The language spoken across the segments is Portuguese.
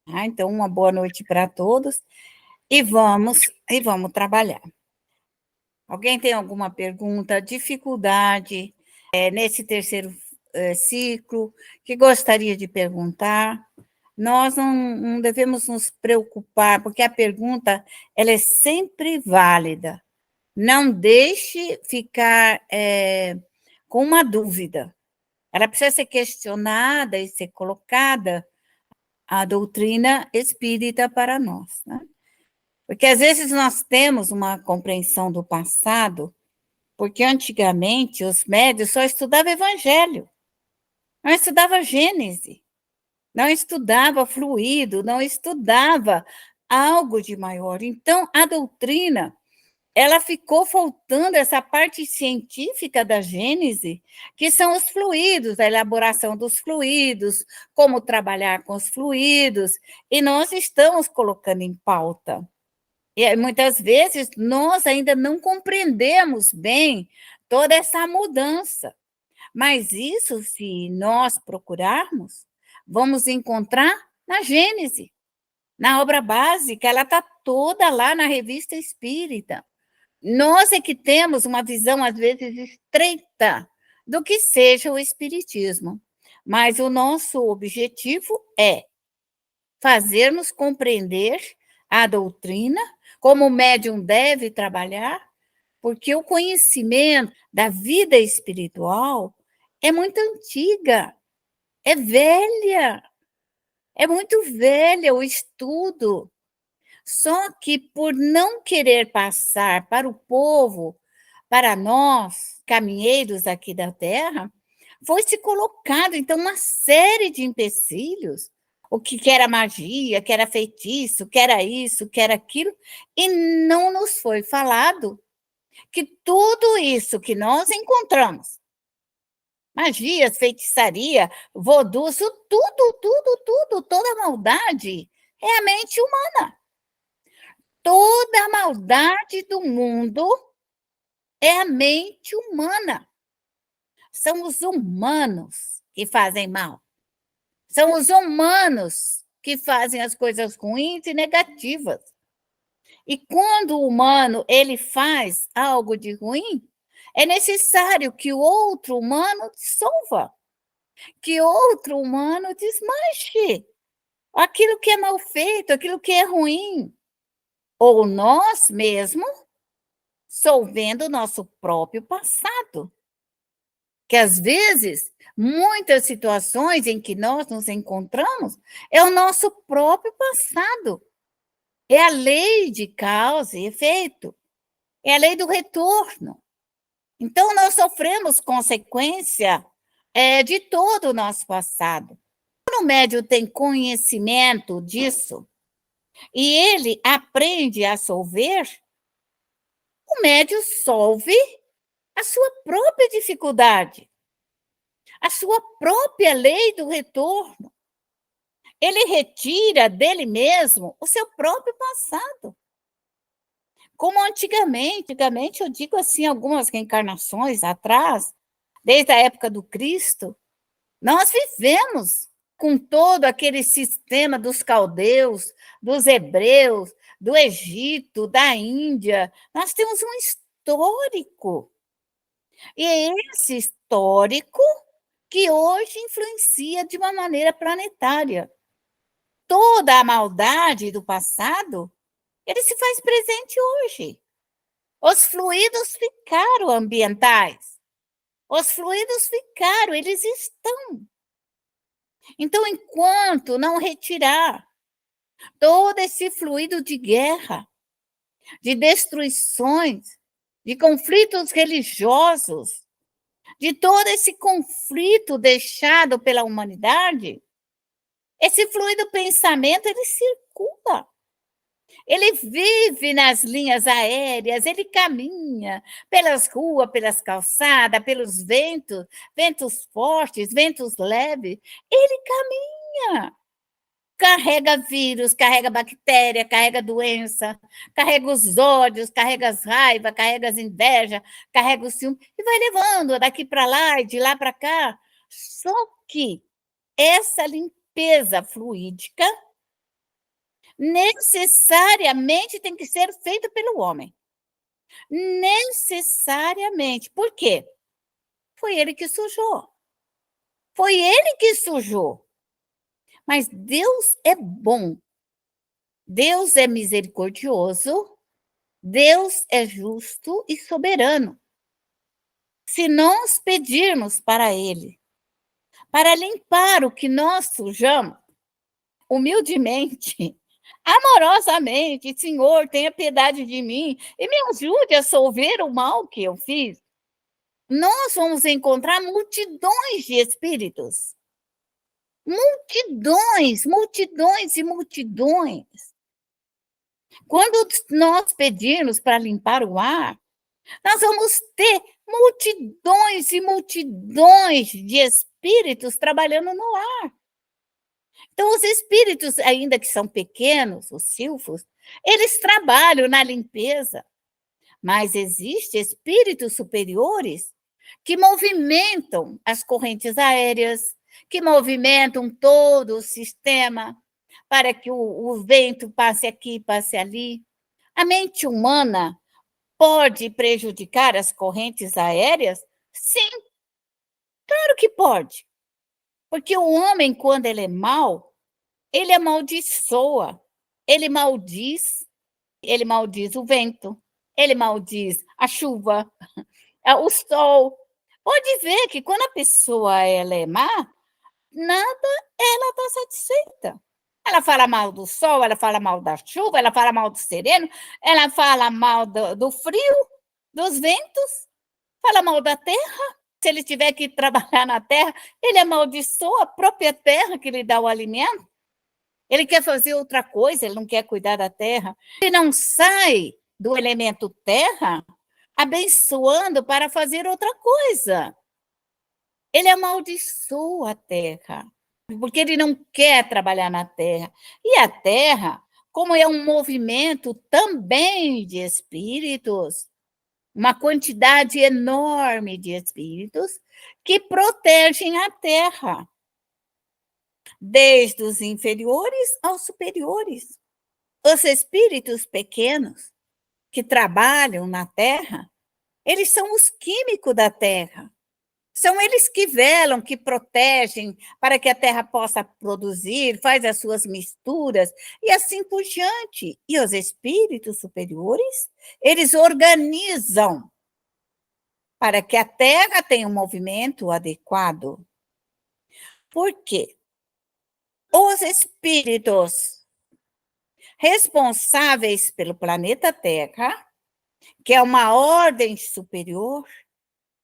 Então, uma boa noite para todos e vamos trabalhar. Alguém tem alguma pergunta, dificuldade nesse terceiro ciclo que gostaria de perguntar? Nós não devemos nos preocupar, porque a pergunta ela é sempre válida. Não deixe ficar com uma dúvida. Ela precisa ser questionada e ser colocada a doutrina espírita para nós, né? Porque às vezes nós temos uma compreensão do passado, porque antigamente os médios só estudavam evangelho, não estudava Gênese, não estudava fluido, não estudava algo de maior. Então, a doutrina, ela ficou faltando essa parte científica da Gênese, que são os fluidos, a elaboração dos fluidos, como trabalhar com os fluidos, e nós estamos colocando em pauta. E muitas vezes nós ainda não compreendemos bem toda essa mudança. Mas isso, se nós procurarmos, vamos encontrar na Gênese, na obra básica, ela está toda lá na Revista Espírita. Nós é que temos uma visão, às vezes, estreita do que seja o Espiritismo. Mas o nosso objetivo é fazermos compreender a doutrina, como o médium deve trabalhar, porque o conhecimento da vida espiritual é muito antiga, é velha, é muito velha o estudo. Só que por não querer passar para o povo, para nós, caminheiros aqui da terra, foi se colocado, então, uma série de empecilhos, o que era magia, que era feitiço, que era isso, que era aquilo, e não nos foi falado que tudo isso que nós encontramos, magias, feitiçaria, voodoo, isso tudo, toda maldade, é a mente humana. Toda a maldade do mundo é a mente humana. São os humanos que fazem mal. São os humanos que fazem as coisas ruins e negativas. E quando o humano ele faz algo de ruim, é necessário que o outro humano dissolva, que outro humano desmanche aquilo que é mal feito, aquilo que é ruim. Ou nós mesmos solvendo o nosso próprio passado. Que às vezes, muitas situações em que nós nos encontramos é o nosso próprio passado. É a lei de causa e efeito. É a lei do retorno. Então, nós sofremos consequência de todo o nosso passado. Quando o médium tem conhecimento disso e ele aprende a solver, o médium solve a sua própria dificuldade, a sua própria lei do retorno. Ele retira dele mesmo o seu próprio passado. Como antigamente eu digo assim, algumas reencarnações atrás, desde a época do Cristo, nós vivemos com todo aquele sistema dos caldeus, dos hebreus, do Egito, da Índia. Nós temos um histórico. E é esse histórico que hoje influencia de uma maneira planetária. Toda a maldade do passado, ele se faz presente hoje. Os fluidos ficaram ambientais. Os fluidos ficaram, eles estão. Então, enquanto não retirar todo esse fluido de guerra, de destruições, de conflitos religiosos, de todo esse conflito deixado pela humanidade, esse fluido pensamento, ele circula. Ele vive nas linhas aéreas, ele caminha pelas ruas, pelas calçadas, pelos ventos, ventos fortes, ventos leves. Ele caminha. Carrega vírus, carrega bactéria, carrega doença, carrega os ódios, carrega as raivas, carrega as invejas, carrega o ciúme, e vai levando daqui para lá e de lá para cá. Só que essa limpeza fluídica necessariamente tem que ser feito pelo homem. Necessariamente. Por quê? Foi ele que sujou. Foi ele que sujou. Mas Deus é bom. Deus é misericordioso. Deus é justo e soberano. Se nós pedirmos para ele, para limpar o que nós sujamos, humildemente, amorosamente, Senhor, tenha piedade de mim e me ajude a solver o mal que eu fiz, nós vamos encontrar multidões de espíritos. Multidões, multidões e multidões. Quando nós pedirmos para limpar o ar, nós vamos ter multidões e multidões de espíritos trabalhando no ar. Então, os espíritos, ainda que são pequenos, os silfos, eles trabalham na limpeza. Mas existem espíritos superiores que movimentam as correntes aéreas, que movimentam todo o sistema para que o vento passe aqui, passe ali. A mente humana pode prejudicar as correntes aéreas? Sim, claro que pode. Porque o homem, quando ele é mau, ele amaldiçoa, ele maldiz o vento, ele maldiz a chuva, o sol. Pode ver que quando a pessoa ela é má, nada ela está satisfeita. Ela fala mal do sol, ela fala mal da chuva, ela fala mal do sereno, ela fala mal do frio, dos ventos, fala mal da terra. Se ele tiver que trabalhar na terra, ele amaldiçoa a própria terra que lhe dá o alimento. Ele quer fazer outra coisa, ele não quer cuidar da terra. Ele não sai do elemento terra abençoando para fazer outra coisa. Ele amaldiçoa a terra, porque ele não quer trabalhar na terra. E a terra, como é um movimento também de espíritos, uma quantidade enorme de espíritos que protegem a terra, desde os inferiores aos superiores. Os espíritos pequenos que trabalham na terra, eles são os químicos da terra. São eles que velam, que protegem para que a terra possa produzir, faz as suas misturas e assim por diante. E os espíritos superiores, eles organizam para que a terra tenha um movimento adequado. Por quê? Os espíritos responsáveis pelo planeta Terra, que é uma ordem superior,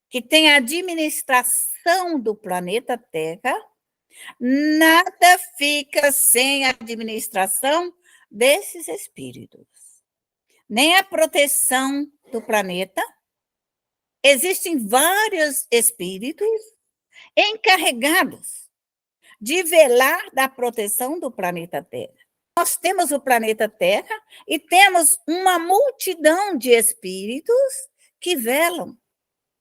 que tem a administração do planeta Terra, nada fica sem a administração desses espíritos. Nem a proteção do planeta. Existem vários espíritos encarregados de velar da proteção do planeta Terra. Nós temos o planeta Terra e temos uma multidão de espíritos que velam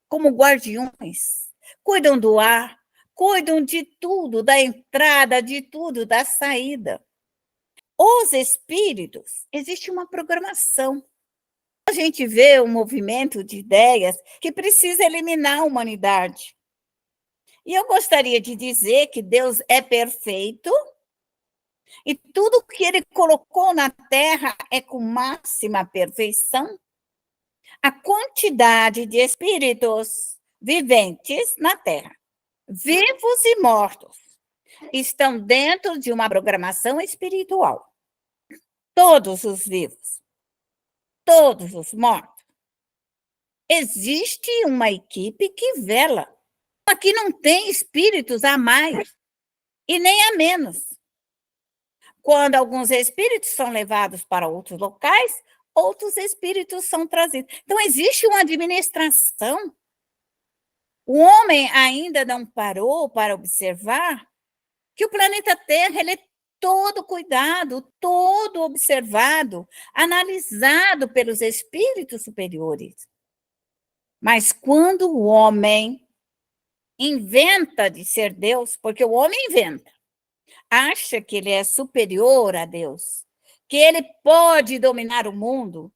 como guardiões, cuidam do ar, cuidam de tudo, da entrada, de tudo, da saída. Os espíritos, existe uma programação. A gente vê um movimento de ideias que precisa eliminar a humanidade. E eu gostaria de dizer que Deus é perfeito e tudo que ele colocou na Terra é com máxima perfeição. A quantidade de espíritos viventes na Terra, vivos e mortos, estão dentro de uma programação espiritual. Todos os vivos, todos os mortos. Existe uma equipe que vela. Aqui não tem espíritos a mais e nem a menos. Quando alguns espíritos são levados para outros locais, outros espíritos são trazidos. Então, existe uma administração. O homem ainda não parou para observar que o planeta Terra ele é todo cuidado, todo observado, analisado pelos espíritos superiores. Mas quando o homem inventa de ser Deus, porque o homem inventa, acha que ele é superior a Deus, que ele pode dominar o mundo,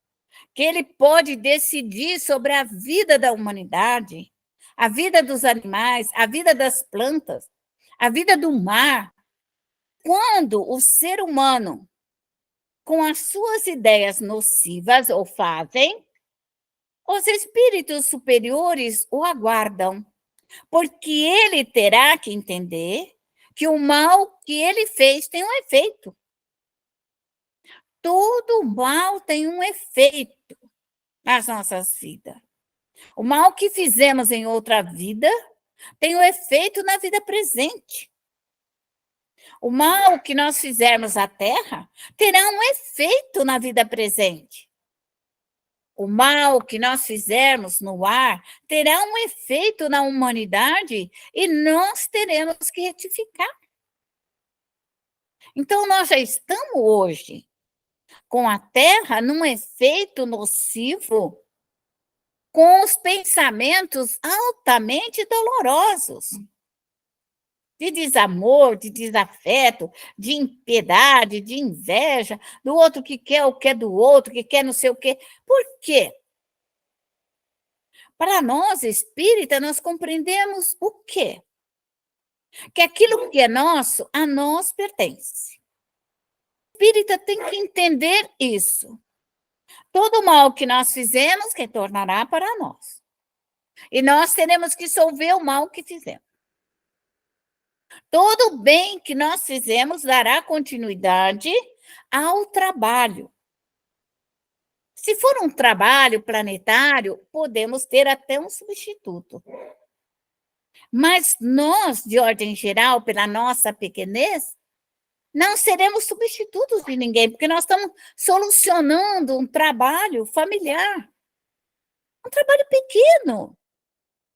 que ele pode decidir sobre a vida da humanidade, a vida dos animais, a vida das plantas, a vida do mar. Quando o ser humano, com as suas ideias nocivas, o fazem, os espíritos superiores o aguardam, porque ele terá que entender que o mal que ele fez tem um efeito. Todo mal tem um efeito nas nossas vidas. O mal que fizemos em outra vida tem um efeito na vida presente. O mal que nós fizermos à Terra terá um efeito na vida presente. O mal que nós fizermos no ar terá um efeito na humanidade e nós teremos que retificar. Então, nós já estamos hoje com a Terra num efeito nocivo, com os pensamentos altamente dolorosos, de desamor, de desafeto, de impiedade, de inveja, do outro que quer o que é do outro, que quer não sei o quê. Por quê? Para nós, espírita, nós compreendemos o quê? Que aquilo que é nosso, a nós pertence. O espírita tem que entender isso. Todo mal que nós fizemos retornará para nós. E nós teremos que solver o mal que fizemos. Todo bem que nós fizemos dará continuidade ao trabalho. Se for um trabalho planetário, podemos ter até um substituto. Mas nós, de ordem geral, pela nossa pequenez, não seremos substitutos de ninguém, porque nós estamos solucionando um trabalho familiar. Um trabalho pequeno.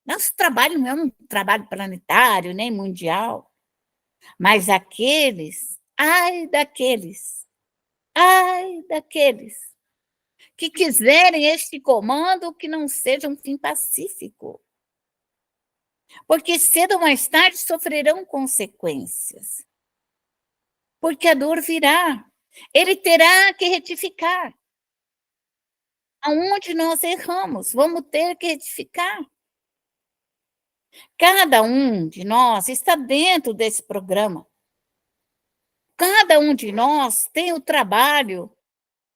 Nosso trabalho não é um trabalho planetário, nem mundial. Mas ai daqueles que quiserem este comando que não seja um fim pacífico. Porque cedo ou mais tarde sofrerão consequências. Porque a dor virá. Ele terá que retificar. Aonde nós erramos, vamos ter que retificar. Cada um de nós está dentro desse programa. Cada um de nós tem o trabalho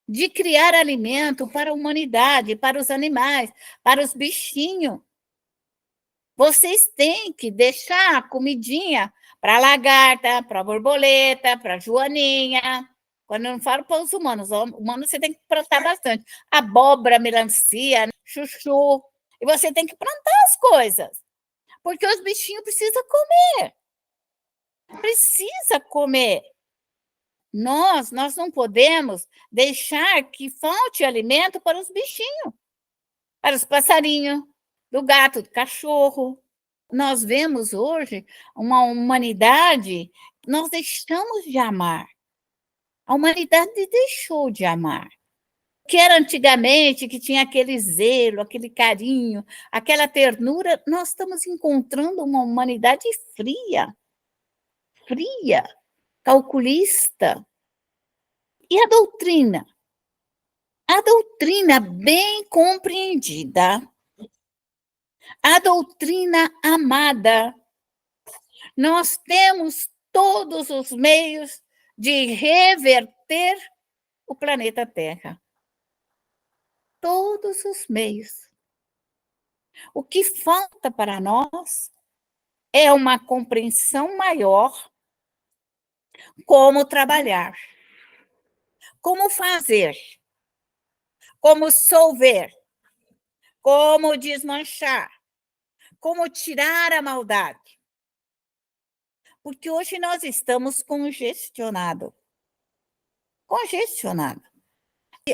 de criar alimento para a humanidade, para os animais, para os bichinhos. Vocês têm que deixar comidinha para a lagarta, para a borboleta, para a joaninha. Quando eu não falo para os humanos você tem que plantar bastante. Abóbora, melancia, chuchu. E você tem que plantar as coisas. Porque os bichinhos precisam comer. Precisa comer. Nós não podemos deixar que falte alimento para os bichinhos, para os passarinhos, do gato, do cachorro. Nós vemos hoje uma humanidade, nós deixamos de amar. A humanidade deixou de amar. Que era antigamente, que tinha aquele zelo, aquele carinho, aquela ternura, nós estamos encontrando uma humanidade fria, calculista. E a doutrina? A doutrina bem compreendida, a doutrina amada, nós temos todos os meios de reverter o planeta Terra. Todos os meios. O que falta para nós é uma compreensão maior como trabalhar, como fazer, como solver, como desmanchar, como tirar a maldade. Porque hoje nós estamos congestionados.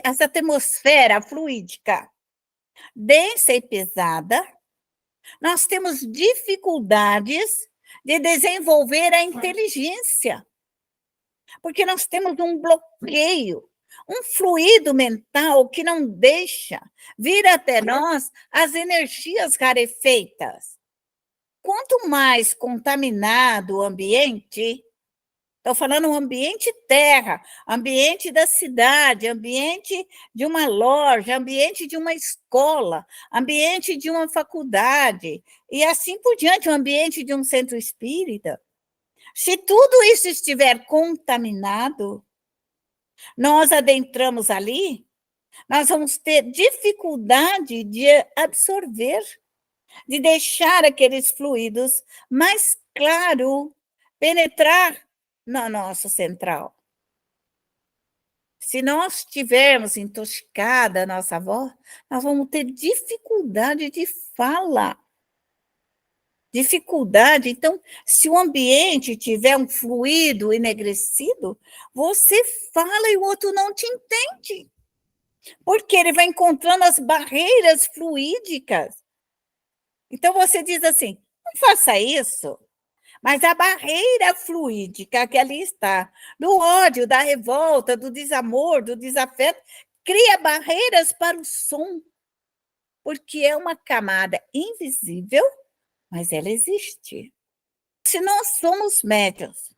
Essa atmosfera fluídica densa e pesada, nós temos dificuldades de desenvolver a inteligência, porque nós temos um bloqueio, um fluido mental que não deixa vir até nós as energias rarefeitas. Quanto mais contaminado o ambiente, Estou falando ambiente terra, ambiente da cidade, ambiente de uma loja, ambiente de uma escola, ambiente de uma faculdade, e assim por diante, o ambiente de um centro espírita. Se tudo isso estiver contaminado, nós adentramos ali, nós vamos ter dificuldade de absorver, de deixar aqueles fluidos mais claro penetrar na nossa central. Se nós tivermos intoxicada a nossa voz, nós vamos ter dificuldade de fala. Dificuldade. Então, se o ambiente tiver um fluido enegrecido, você fala e o outro não te entende. Porque ele vai encontrando as barreiras fluídicas. Então, você diz assim: não faça isso. Mas a barreira fluídica que ali está, do ódio, da revolta, do desamor, do desafeto, cria barreiras para o som, porque é uma camada invisível, mas ela existe. Se nós somos médiuns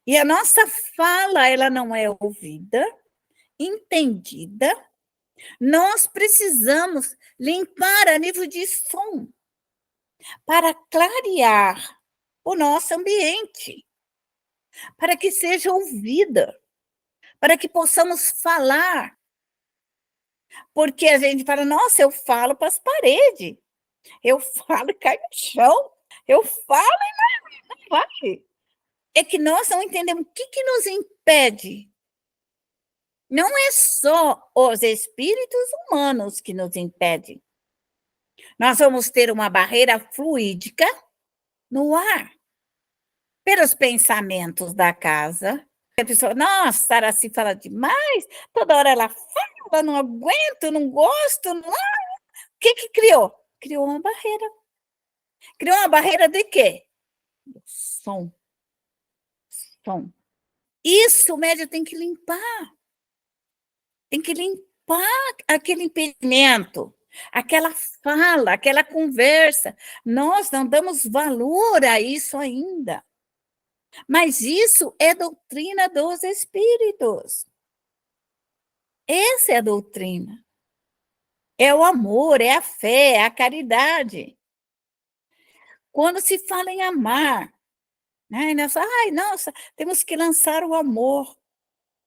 e a nossa fala ela não é ouvida, entendida, nós precisamos limpar a nível de som para clarear o nosso ambiente, para que seja ouvida, para que possamos falar. Porque a gente fala, nossa, eu falo para as paredes, eu falo e cai no chão, eu falo e não vai. É que nós não entendemos o que nos impede. Não é só os espíritos humanos que nos impedem. Nós vamos ter uma barreira fluídica no ar, pelos pensamentos da casa. A pessoa, nossa, Saraci fala demais, toda hora ela fala, não aguento, não gosto. Não... O que criou? Criou uma barreira. Criou uma barreira de quê? Som. Som. Isso o médium tem que limpar. Tem que limpar aquele impedimento, aquela fala, aquela conversa. Nós não damos valor a isso ainda. Mas isso é doutrina dos espíritos. Essa é a doutrina. É o amor, é a fé, é a caridade. Quando se fala em amar, né? Nós falamos, ai, nossa, temos que lançar o amor.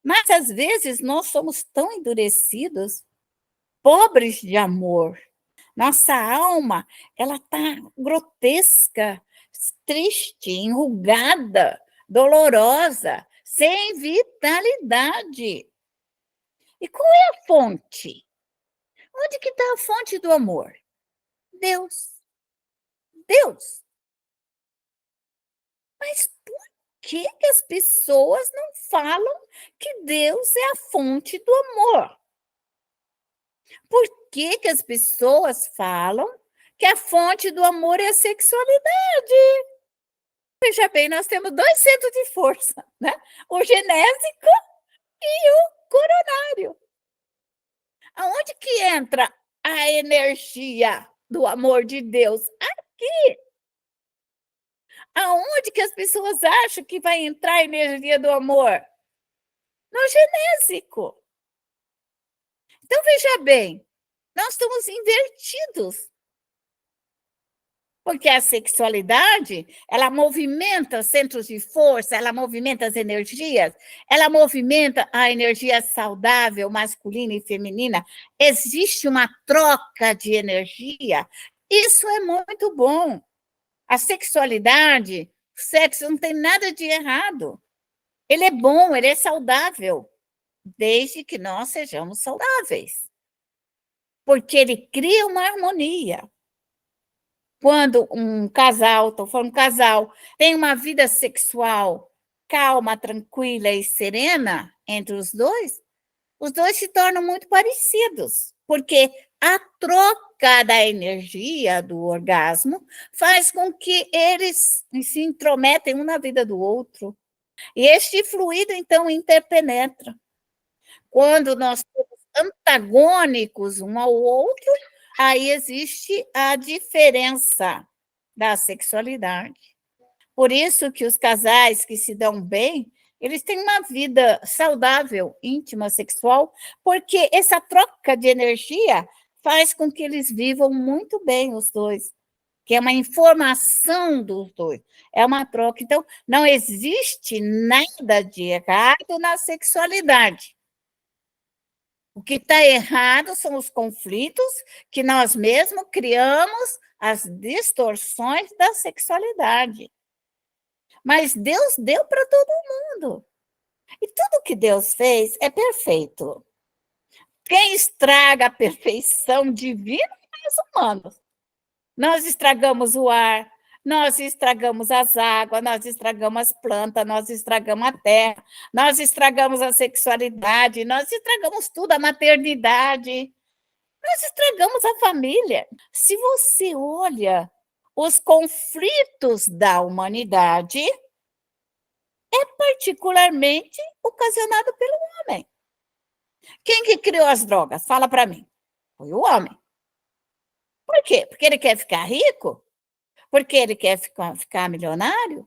Mas, às vezes, nós somos tão endurecidos, pobres de amor. Nossa alma, ela está grotesca, triste, enrugada, dolorosa, sem vitalidade. E qual é a fonte? Onde que está a fonte do amor? Deus. Deus. Mas por que as pessoas não falam que Deus é a fonte do amor? Por que as pessoas falam que a fonte do amor é a sexualidade? Veja bem, nós temos dois centros de força, né? O genésico e o coronário. Aonde que entra a energia do amor de Deus? Aqui. Aonde que as pessoas acham que vai entrar a energia do amor? No genésico. Então, veja bem, nós estamos invertidos. Porque a sexualidade, ela movimenta centros de força, ela movimenta as energias, ela movimenta a energia saudável, masculina e feminina. Existe uma troca de energia. Isso é muito bom. A sexualidade, o sexo não tem nada de errado. Ele é bom, ele é saudável, desde que nós sejamos saudáveis. Porque ele cria uma harmonia. Quando um casal, estou falando um casal, tem uma vida sexual calma, tranquila e serena entre os dois se tornam muito parecidos, porque a troca da energia do orgasmo faz com que eles se intrometem um na vida do outro. E este fluido, então, interpenetra. Quando nós somos antagônicos um ao outro, aí existe a diferença da sexualidade. Por isso que os casais que se dão bem, eles têm uma vida saudável, íntima, sexual, porque essa troca de energia faz com que eles vivam muito bem os dois, que é uma informação dos dois, é uma troca. Então, não existe nada de errado na sexualidade. O que está errado são os conflitos que nós mesmos criamos, as distorções da sexualidade. Mas Deus deu para todo mundo. E tudo que Deus fez é perfeito. Quem estraga a perfeição divina são os humanos. Nós estragamos o ar, nós estragamos as águas, nós estragamos as plantas, nós estragamos a terra, nós estragamos a sexualidade, nós estragamos tudo, a maternidade, nós estragamos a família. Se você olha os conflitos da humanidade, é particularmente ocasionado pelo homem. Quem que criou as drogas? Fala para mim. Foi o homem. Por quê? Porque ele quer ficar rico? Porque ele quer ficar milionário?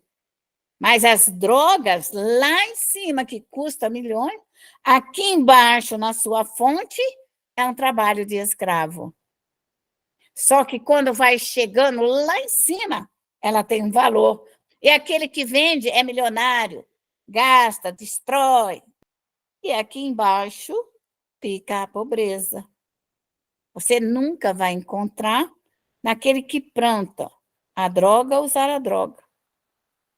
Mas as drogas lá em cima, que custa milhões, aqui embaixo, na sua fonte, é um trabalho de escravo. Só que quando vai chegando lá em cima, ela tem um valor. E aquele que vende é milionário, gasta, destrói. E aqui embaixo fica a pobreza. Você nunca vai encontrar naquele que planta a droga usar a droga.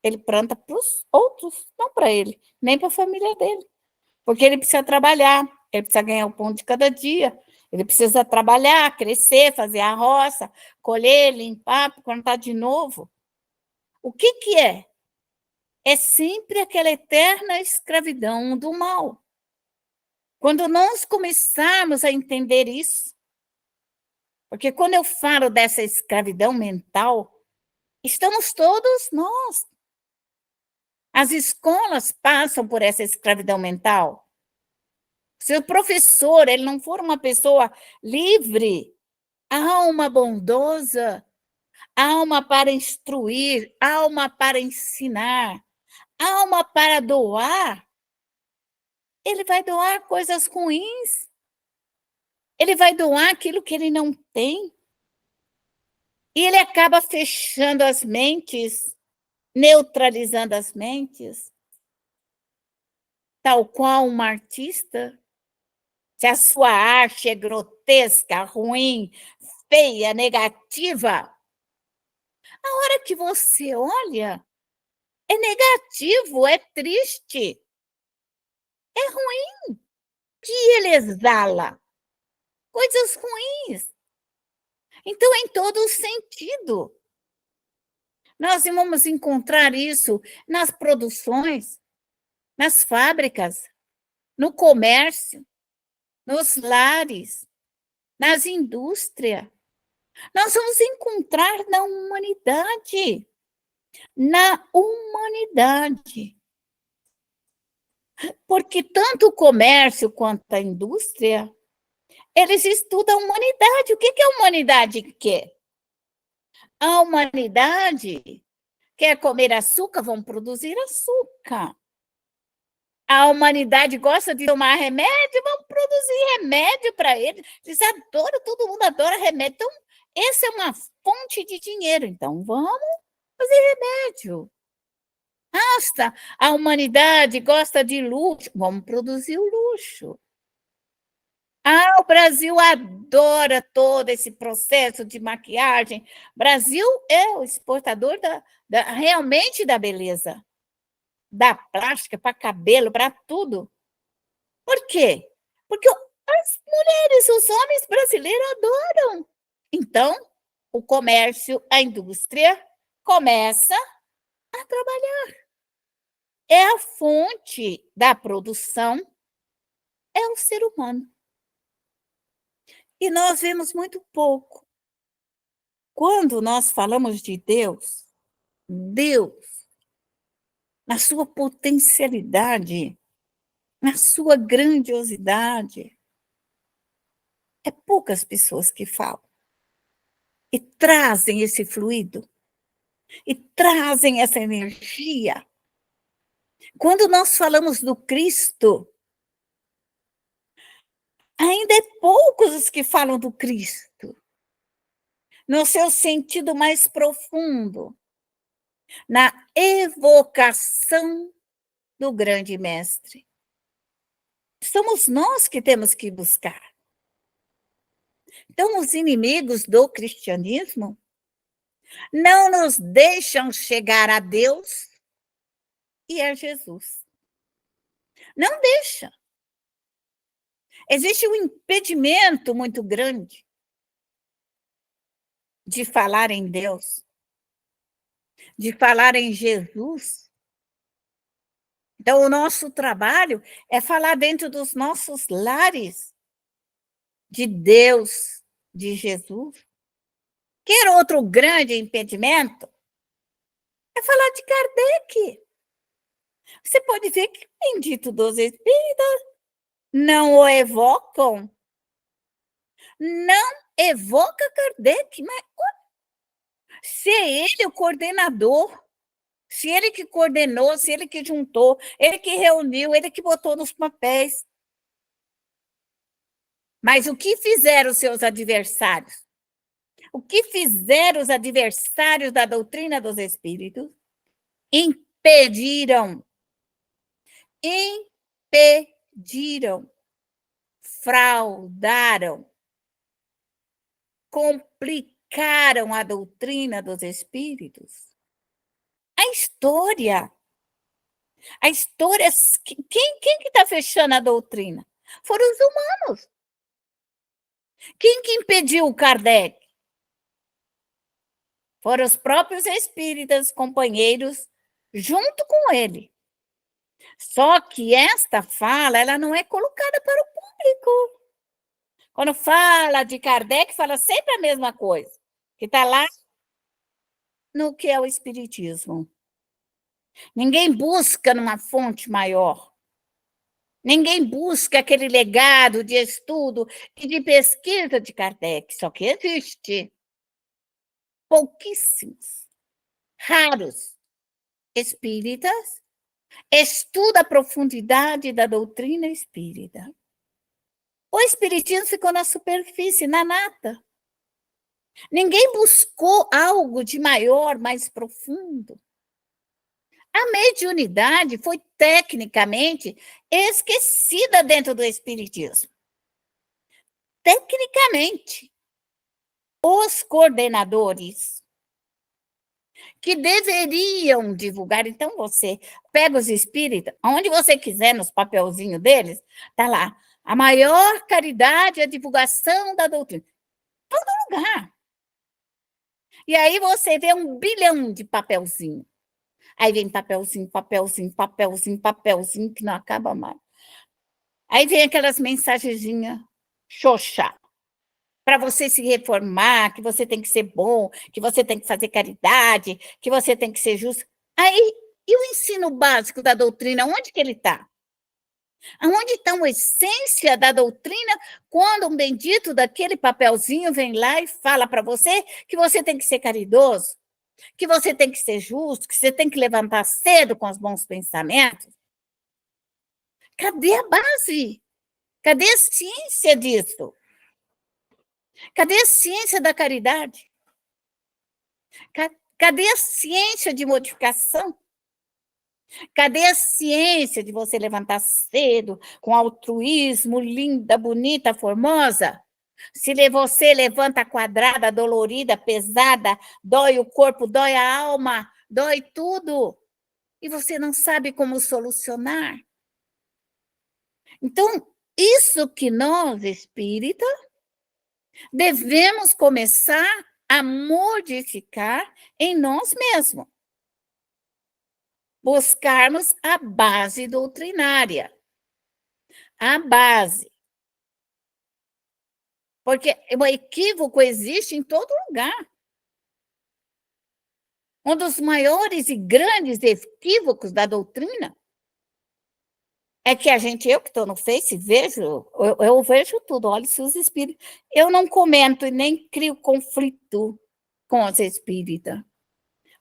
Ele planta para os outros, não para ele, nem para a família dele. Porque ele precisa trabalhar, ele precisa ganhar o pão de cada dia, ele precisa trabalhar, crescer, fazer a roça, colher, limpar, plantar de novo. O que é? É sempre aquela eterna escravidão do mal. Quando nós começarmos a entender isso, porque quando eu falo dessa escravidão mental, estamos todos nós. As escolas passam por essa escravidão mental. Se o professor ele não for uma pessoa livre, alma bondosa, alma para instruir, alma para ensinar, alma para doar, ele vai doar coisas ruins. Ele vai doar aquilo que ele não tem. E ele acaba fechando as mentes, neutralizando as mentes, tal qual um artista. Se a sua arte é grotesca, ruim, feia, negativa, a hora que você olha, é negativo, é triste, é ruim. Que ele exala coisas ruins. Então, em todo sentido, nós vamos encontrar isso nas produções, nas fábricas, no comércio, nos lares, nas indústrias. Nós vamos encontrar na humanidade. Na humanidade. Porque tanto o comércio quanto a indústria, eles estudam a humanidade. O que a humanidade quer? A humanidade quer comer açúcar, vão produzir açúcar. A humanidade gosta de tomar remédio, vamos produzir remédio para eles. Eles adoram, todo mundo adora remédio. Então, essa é uma fonte de dinheiro. Então, vamos fazer remédio. Nossa, a humanidade gosta de luxo, vamos produzir o luxo. Ah, o Brasil adora todo esse processo de maquiagem. O Brasil é o exportador realmente da beleza, da plástica, para cabelo, para tudo. Por quê? Porque as mulheres, os homens brasileiros adoram. Então, o comércio, a indústria começa a trabalhar. É a fonte da produção, é o ser humano. E nós vemos muito pouco. Quando nós falamos de Deus, Deus, na sua potencialidade, na sua grandiosidade, é poucas pessoas que falam e trazem esse fluido. e trazem essa energia. Quando nós falamos do Cristo, ainda é poucos os que falam do Cristo, no seu sentido mais profundo, na evocação do grande mestre. Somos nós que temos que buscar. Então, os inimigos do cristianismo não nos deixam chegar a Deus e a Jesus. Não deixa. Existe um impedimento muito grande de falar em Deus, de falar em Jesus. Então, o nosso trabalho é falar dentro dos nossos lares de Deus, de Jesus. Quer outro grande impedimento? É falar de Kardec. Você pode ver que o bendito dos espíritos não o evocam. Não evoca Kardec, mas se é ele o coordenador, se ele que coordenou, se ele que juntou, ele que reuniu, ele que botou nos papéis. Mas o que fizeram os seus adversários? O que fizeram os adversários da doutrina dos espíritos? Impediram, fraudaram, complicaram a doutrina dos espíritos. A história, quem que está fechando a doutrina? Foram os humanos. Quem que impediu o Kardec? Foram os próprios espíritas, companheiros, junto com ele. Só que esta fala, ela não é colocada para o público. Quando fala de Kardec, fala sempre a mesma coisa, que está lá no que é o espiritismo. Ninguém busca numa fonte maior. Ninguém busca aquele legado de estudo e de pesquisa de Kardec, só que existe pouquíssimos, raros espíritas estudam a profundidade da doutrina espírita. O espiritismo ficou na superfície, na nata. Ninguém buscou algo de maior, mais profundo. A mediunidade foi tecnicamente esquecida dentro do espiritismo. Tecnicamente, os coordenadores que deveriam divulgar, então você pega os espíritas, onde você quiser, nos papelzinhos deles, está lá, a maior caridade é a divulgação da doutrina. Todo lugar. E aí você vê 1 bilhão de papelzinho. Aí vem papelzinho, que não acaba mais. Aí vem aquelas mensagenzinhas xoxa, para você se reformar, que você tem que ser bom, que você tem que fazer caridade, que você tem que ser justo. Aí, e o ensino básico da doutrina, onde que ele está? Onde está a essência da doutrina quando um bendito daquele papelzinho vem lá e fala para você que você tem que ser caridoso, que você tem que ser justo, que você tem que levantar cedo com os bons pensamentos? Cadê a base? Cadê a ciência disso? Cadê a ciência da caridade? Cadê a ciência de modificação? Cadê a ciência de você levantar cedo, com altruísmo, linda, bonita, formosa? Se você levanta quadrada, dolorida, pesada, dói o corpo, dói a alma, dói tudo, e você não sabe como solucionar. Então, isso que nós, espíritas, devemos começar a modificar em nós mesmos. Buscarmos a base doutrinária. A base. Porque o equívoco existe em todo lugar. Um dos maiores e grandes equívocos da doutrina é que eu que estou no Face, eu vejo tudo, olho seus espíritos. Eu não comento e nem crio conflito com os espíritas.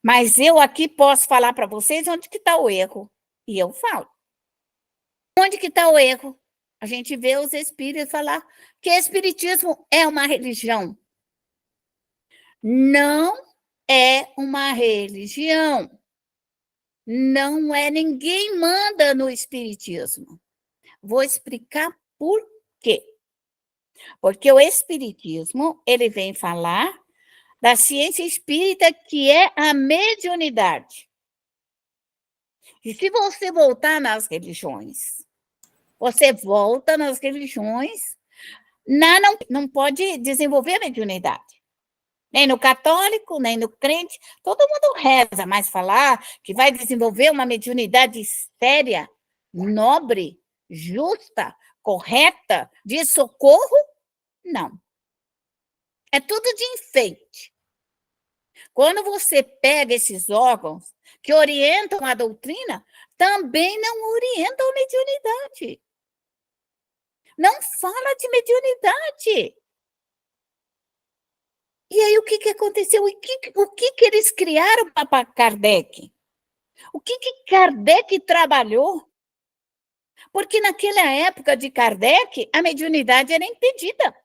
Mas eu aqui posso falar para vocês onde que está o erro. E eu falo. Onde que está o erro? A gente vê os espíritos falar que espiritismo é uma religião. Não é uma religião. Não é, ninguém manda no espiritismo. Vou explicar por quê. Porque o espiritismo, ele vem falar da ciência espírita, que é a mediunidade. E se você voltar nas religiões, você volta nas religiões, não pode desenvolver a mediunidade. Nem no católico, nem no crente, todo mundo reza, mas falar que vai desenvolver uma mediunidade séria, nobre, justa, correta, de socorro, não. É tudo de enfeite. Quando você pega esses órgãos que orientam a doutrina, também não orientam a mediunidade. Não fala de mediunidade. E aí, o que aconteceu? O que eles criaram para Kardec? O que Kardec trabalhou? Porque naquela época de Kardec, a mediunidade era impedida.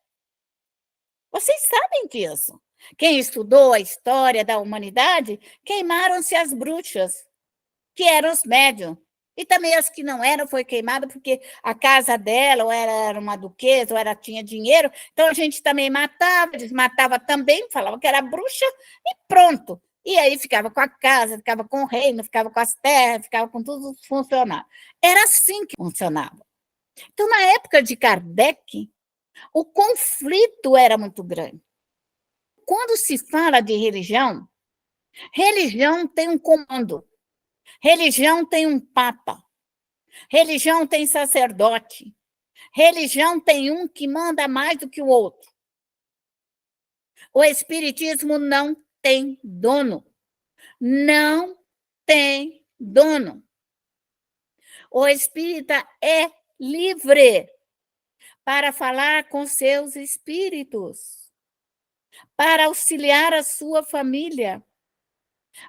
Vocês sabem disso. Quem estudou a história da humanidade, queimaram-se as bruxas, que eram os médiums. E também as que não eram, foi queimada porque a casa dela ou era uma duquesa, ou tinha dinheiro. Então a gente também matava, desmatava também, falava que era bruxa e pronto. E aí ficava com a casa, ficava com o reino, ficava com as terras, ficava com tudo funcionando. Era assim que funcionava. Então, na época de Kardec, o conflito era muito grande. Quando se fala de religião, religião tem um comando, religião tem um papa, religião tem sacerdote, religião tem um que manda mais do que o outro. O espiritismo não tem dono. Não tem dono. O espírita é livre para falar com seus espíritos, para auxiliar a sua família,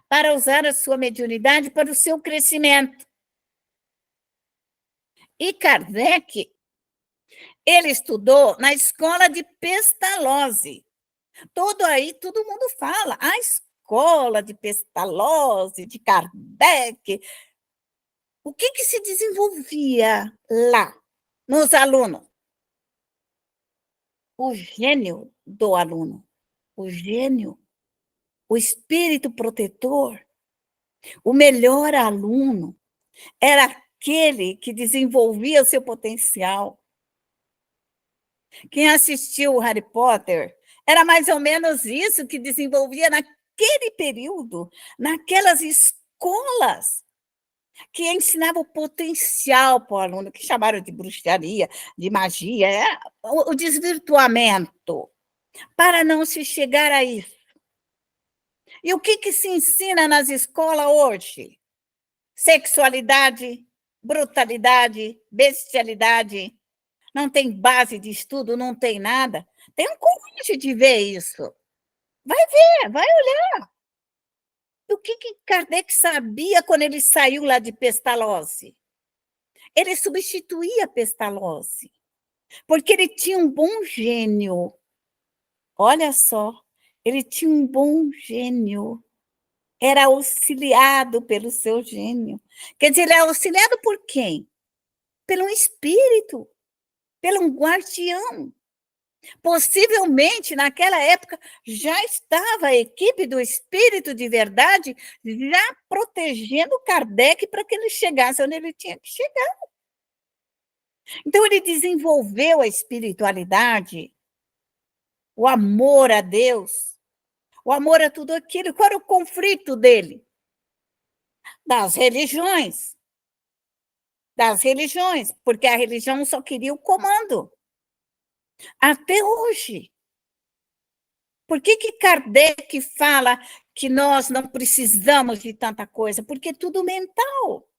para usar a sua mediunidade para o seu crescimento. E Kardec, ele estudou na escola de Pestalozzi. Todo mundo fala, a escola de Pestalozzi, de Kardec. O que se desenvolvia lá, nos alunos? O gênio do aluno, o gênio, o espírito protetor, o melhor aluno era aquele que desenvolvia o seu potencial. Quem assistiu o Harry Potter era mais ou menos isso que desenvolvia naquele período, naquelas escolas que ensinavam o potencial para o aluno, que chamaram de bruxaria, de magia, o desvirtuamento, para não se chegar a isso. E o que se ensina nas escolas hoje? Sexualidade, brutalidade, bestialidade. Não tem base de estudo, não tem nada. Tem um coragem de ver isso. Vai ver, vai olhar. O que Kardec sabia quando ele saiu lá de Pestalozzi? Ele substituía Pestalozzi, porque ele tinha um bom gênio. Olha só, ele tinha um bom gênio. Era auxiliado pelo seu gênio. Quer dizer, ele é auxiliado por quem? Pelo espírito, pelo guardião. Possivelmente, naquela época, já estava a equipe do Espírito de Verdade já protegendo Kardec para que ele chegasse onde ele tinha que chegar. Então, ele desenvolveu a espiritualidade, o amor a Deus, o amor a tudo aquilo. Qual era o conflito dele? Das religiões. Das religiões, porque a religião só queria o comando. Até hoje. Por que Kardec fala que nós não precisamos de tanta coisa? Porque é tudo mental.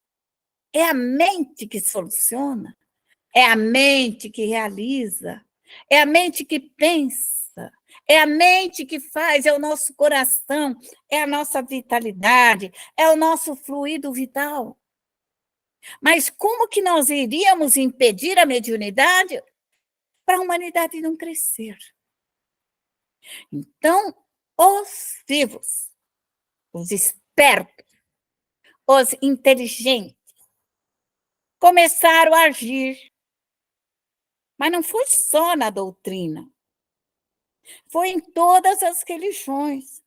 É a mente que soluciona, é a mente que realiza, é a mente que pensa, É a mente que faz, é o nosso coração, é a nossa vitalidade, é o nosso fluido vital. Mas como que nós iríamos impedir a mediunidade para a humanidade não crescer? Então, os vivos, os espertos, os inteligentes, começaram a agir. Mas não foi só na doutrina, foi em todas as religiões.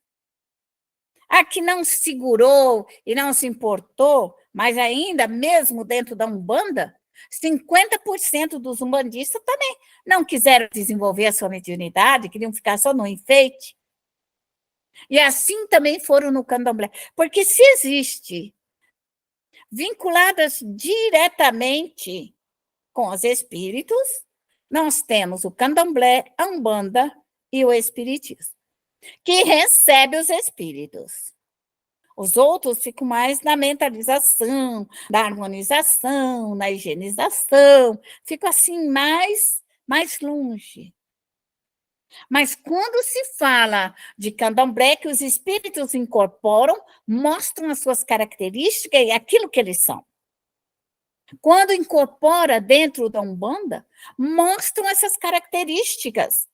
A que não segurou e não se importou, mas ainda, mesmo dentro da Umbanda, 50% dos umbandistas também não quiseram desenvolver a sua mediunidade, queriam ficar só no enfeite. E assim também foram no candomblé. Porque se existe vinculadas diretamente com os espíritos, nós temos o candomblé, a Umbanda e o espiritismo, que recebe os espíritos. Os outros ficam mais na mentalização, na harmonização, na higienização, ficam assim mais longe. Mas quando se fala de candomblé, que os espíritos incorporam, mostram as suas características e aquilo que eles são. Quando incorpora dentro da Umbanda, mostram essas características.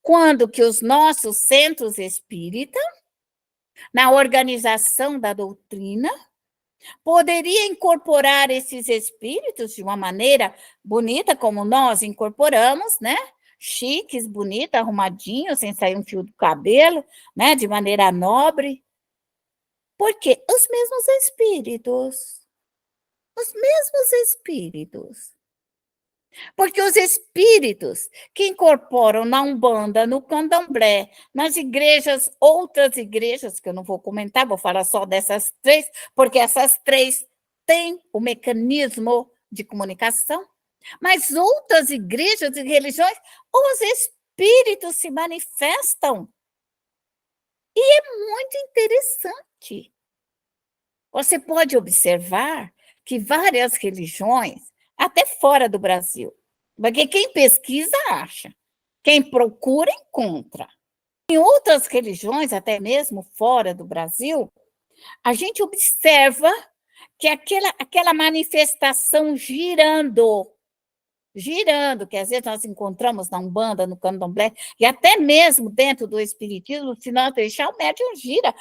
Quando que os nossos centros espíritas, na organização da doutrina, poderia incorporar esses espíritos de uma maneira bonita, como nós incorporamos, né? Chiques, bonita, arrumadinho, sem sair um fio do cabelo, né? De maneira nobre. Porque os mesmos espíritos. Os mesmos espíritos. Porque os espíritos que incorporam na Umbanda, no Candomblé, nas igrejas, outras igrejas, que eu não vou comentar, vou falar só dessas três, porque essas três têm o mecanismo de comunicação, mas outras igrejas e religiões, os espíritos se manifestam. E é muito interessante. Você pode observar que várias religiões, até fora do Brasil, porque quem pesquisa acha, quem procura encontra. Em outras religiões, até mesmo fora do Brasil, a gente observa que aquela manifestação girando, que às vezes nós encontramos na Umbanda, no Candomblé, e até mesmo dentro do Espiritismo, se nós deixar, o médium gira.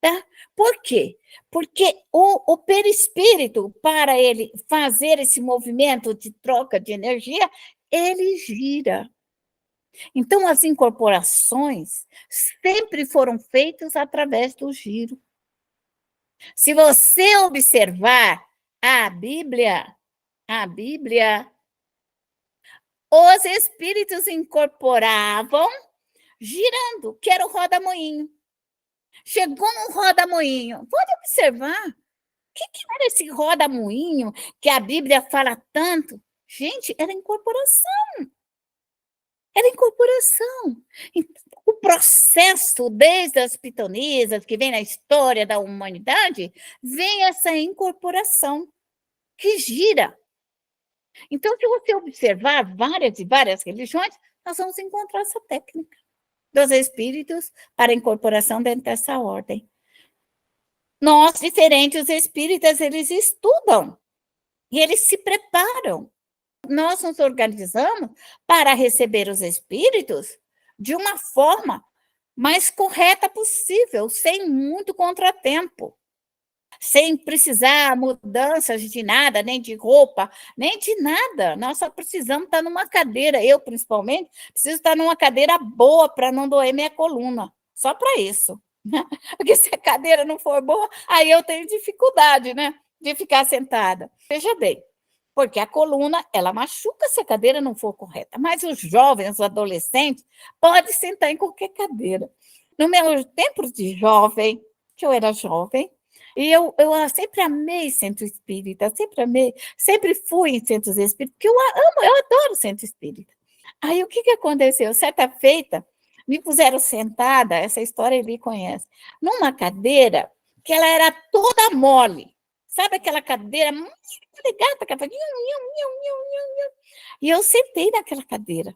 Tá? Por quê? Porque o perispírito, para ele fazer esse movimento de troca de energia, ele gira. Então, as incorporações sempre foram feitas através do giro. Se você observar a Bíblia, os espíritos incorporavam girando, que era o roda-moinho. Chegou um roda-moinho. Pode observar. O que era esse roda-moinho que a Bíblia fala tanto? Gente, era incorporação. Era incorporação. O processo, desde as pitonisas, que vem na história da humanidade, vem essa incorporação que gira. Então, se você observar várias e várias religiões, nós vamos encontrar essa técnica dos espíritos para incorporação dentro dessa ordem. Nós, diferentes espíritas, eles estudam e eles se preparam. Nós nos organizamos para receber os espíritos de uma forma mais correta possível, sem muito contratempo, sem precisar mudanças de nada, nem de roupa, nem de nada. Nós só precisamos estar numa cadeira, eu principalmente, preciso estar numa cadeira boa para não doer minha coluna, só para isso. Porque se a cadeira não for boa, aí eu tenho dificuldade, né, de ficar sentada. Veja bem, porque a coluna, ela machuca se a cadeira não for correta, mas os jovens, os adolescentes, podem sentar em qualquer cadeira. No meu tempo de jovem, que eu era jovem, e eu sempre amei centro espírita, sempre amei, sempre fui em centros espíritas, porque eu adoro centro espírita. Aí o que aconteceu? Certa feita, me puseram sentada, essa história ele conhece, numa cadeira que ela era toda mole. Sabe aquela cadeira muito ligada, e eu sentei naquela cadeira.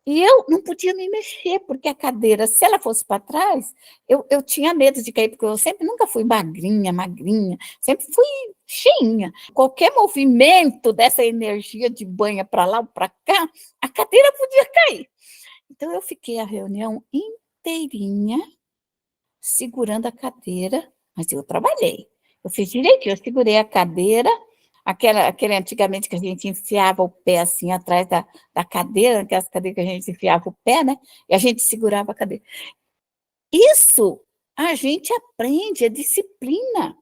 E eu não podia me mexer, porque a cadeira, se ela fosse para trás, eu tinha medo de cair, porque eu sempre nunca fui magrinha, magrinha, sempre fui cheinha. Qualquer movimento dessa energia de banha para lá ou para cá, a cadeira podia cair. Então, eu fiquei a reunião inteirinha segurando a cadeira, mas eu trabalhei. Eu fiz direitinho, eu segurei a cadeira, aquele antigamente que a gente enfiava o pé assim atrás da cadeira, aquelas cadeiras que a gente enfiava o pé, né? E a gente segurava a cadeira. Isso a gente aprende, é disciplina.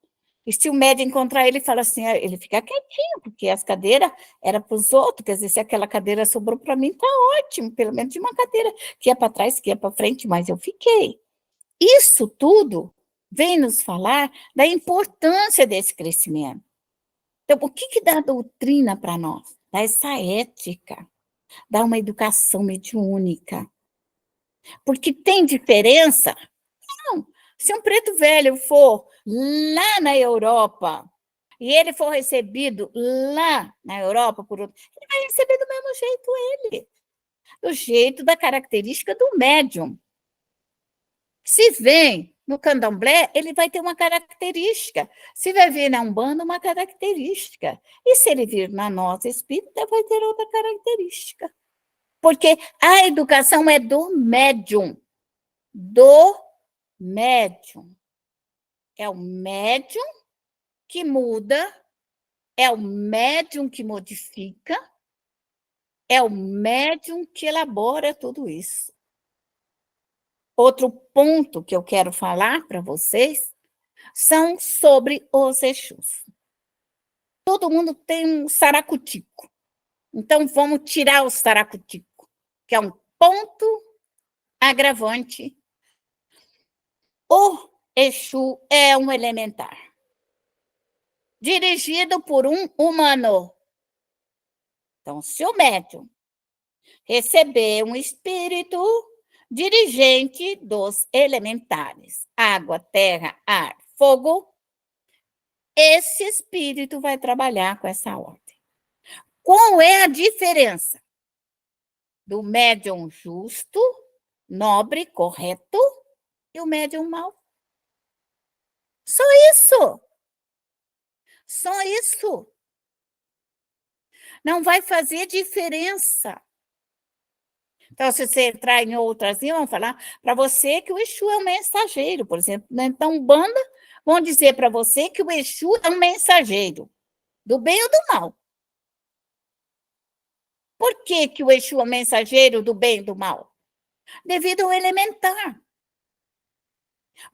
E se o médico encontrar ele, fala assim, ele fica quietinho, porque as cadeiras eram para os outros, quer dizer, se aquela cadeira sobrou para mim, está ótimo, pelo menos de uma cadeira que ia para trás, que ia para frente, mas eu fiquei. Isso tudo vem nos falar da importância desse crescimento. Então, o que dá a doutrina para nós? Dá essa ética, dá uma educação mediúnica. Porque tem diferença? Não. Se um preto velho for lá na Europa e ele for recebido lá na Europa por outro, ele vai receber do mesmo jeito ele, do jeito da característica do médium. Se vem no candomblé, ele vai ter uma característica. Se vai vir na Umbanda, uma característica. E se ele vir na nossa espírita, vai ter outra característica. Porque a educação é do médium. Do médium. É o médium que muda, é o médium que modifica, é o médium que elabora tudo isso. Outro ponto que eu quero falar para vocês são sobre os Exus. Todo mundo tem um saracutico. Então, vamos tirar o saracutico, que é um ponto agravante. O Exu é um elementar, dirigido por um humano. Então, se o médium receber um espírito dirigente dos elementares, água, terra, ar, fogo, esse espírito vai trabalhar com essa ordem. Qual é a diferença do médium justo, nobre, correto e o médium mau? Só isso. Só isso. Não vai fazer diferença. Então, se você entrar em outras, vão falar para você que o Exu é um mensageiro, por exemplo. Então, Umbanda vão dizer para você que o Exu é um mensageiro, do bem ou do mal. Por que o Exu é um mensageiro do bem e do mal? Devido ao elementar.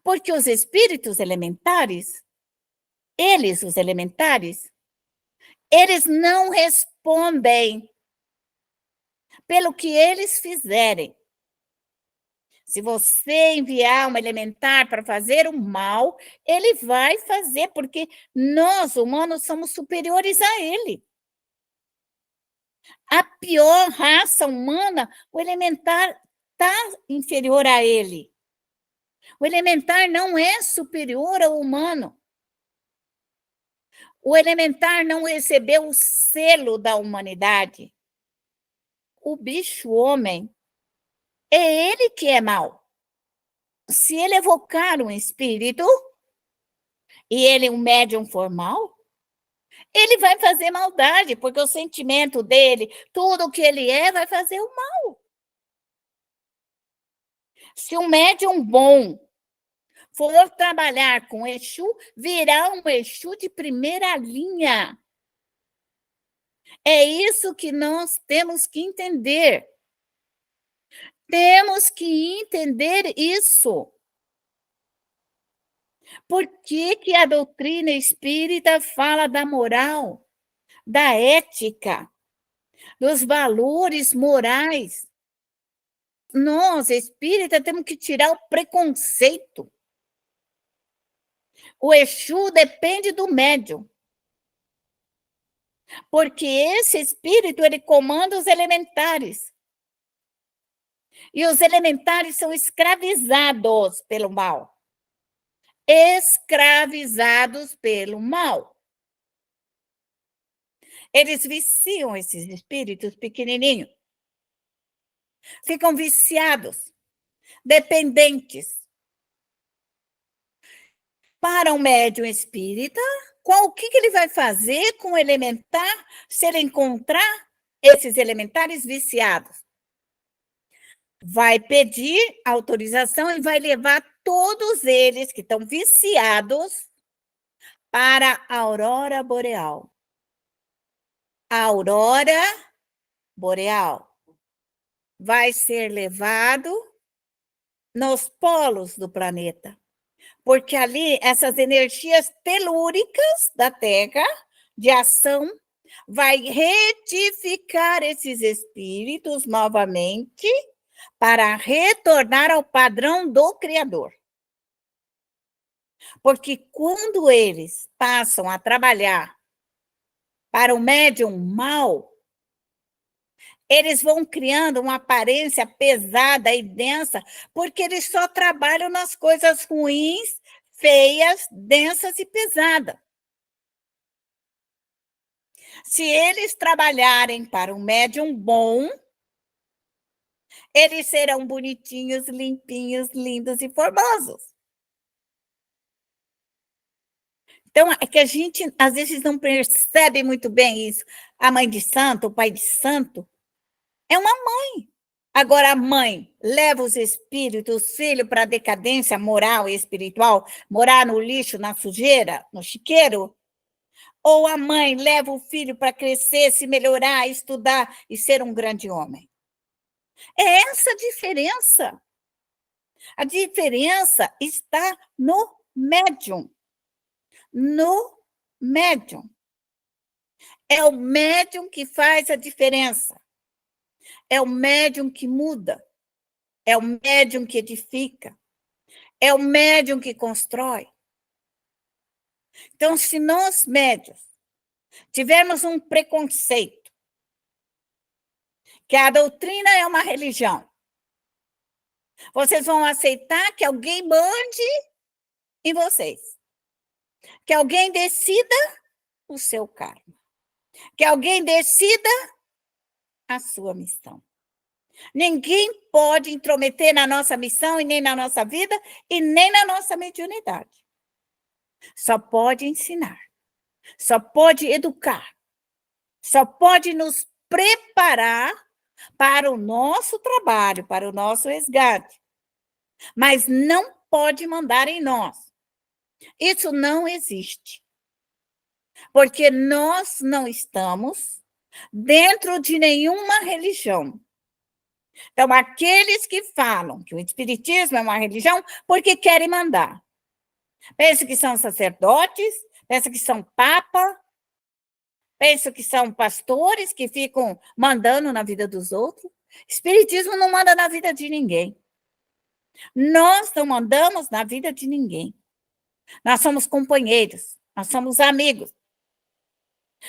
Porque os espíritos elementares, os elementares, eles não respondem pelo que eles fizerem. Se você enviar um elementar para fazer o mal, ele vai fazer, porque nós, humanos, somos superiores a ele. A pior raça humana, o elementar está inferior a ele. O elementar não é superior ao humano. O elementar não recebeu o selo da humanidade. O bicho-homem, é ele que é mau. Se ele evocar um espírito, e ele um médium formal, ele vai fazer maldade, porque o sentimento dele, tudo que ele é, vai fazer o mal. Se um médium bom for trabalhar com Exu, virá um Exu de primeira linha. É isso que nós temos que entender. Temos que entender isso. Por que a doutrina espírita fala da moral, da ética, dos valores morais? Nós, espírita, temos que tirar o preconceito. O Exu depende do médium. Porque esse espírito, ele comanda os elementares. E os elementares são escravizados pelo mal. Escravizados pelo mal. Eles viciam esses espíritos pequenininhos. ficam viciados, dependentes. Para um médium espírita, o que ele vai fazer com o elementar se ele encontrar esses elementares viciados? Vai pedir autorização e vai levar todos eles que estão viciados para a aurora boreal. A aurora boreal vai ser levado nos polos do planeta, porque ali essas energias telúricas da Terra de ação vai retificar esses espíritos novamente para retornar ao padrão do Criador. Porque quando eles passam a trabalhar para o médium mau, eles vão criando uma aparência pesada e densa, porque eles só trabalham nas coisas ruins, feias, densas e pesadas. Se eles trabalharem para um médium bom, eles serão bonitinhos, limpinhos, lindos e formosos. Então, é que a gente, às vezes, não percebe muito bem isso. A mãe de santo, o pai de santo, é uma mãe. Agora, a mãe leva os espíritos, os filhos, para a decadência moral e espiritual, morar no lixo, na sujeira, no chiqueiro? Ou a mãe leva o filho para crescer, se melhorar, estudar e ser um grande homem? É essa a diferença. A diferença está no médium. No médium. É o médium que faz a diferença. É o médium que muda. É o médium que edifica. É o médium que constrói. Então, se nós, médios, tivermos um preconceito, que a doutrina é uma religião, vocês vão aceitar que alguém mande em vocês, que alguém decida o seu karma, que alguém decida a sua missão. Ninguém pode intrometer na nossa missão e nem na nossa vida e nem na nossa mediunidade. Só pode ensinar, só pode educar, só pode nos preparar para o nosso trabalho, para o nosso resgate, mas não pode mandar em nós. Isso não existe, porque nós não estamos dentro de nenhuma religião. Então, aqueles que falam que o espiritismo é uma religião, porque querem mandar. Pensam que são sacerdotes, pensam que são papa, pensam que são pastores que ficam mandando na vida dos outros. Espiritismo não manda na vida de ninguém. Nós não mandamos na vida de ninguém. Nós somos companheiros, nós somos amigos.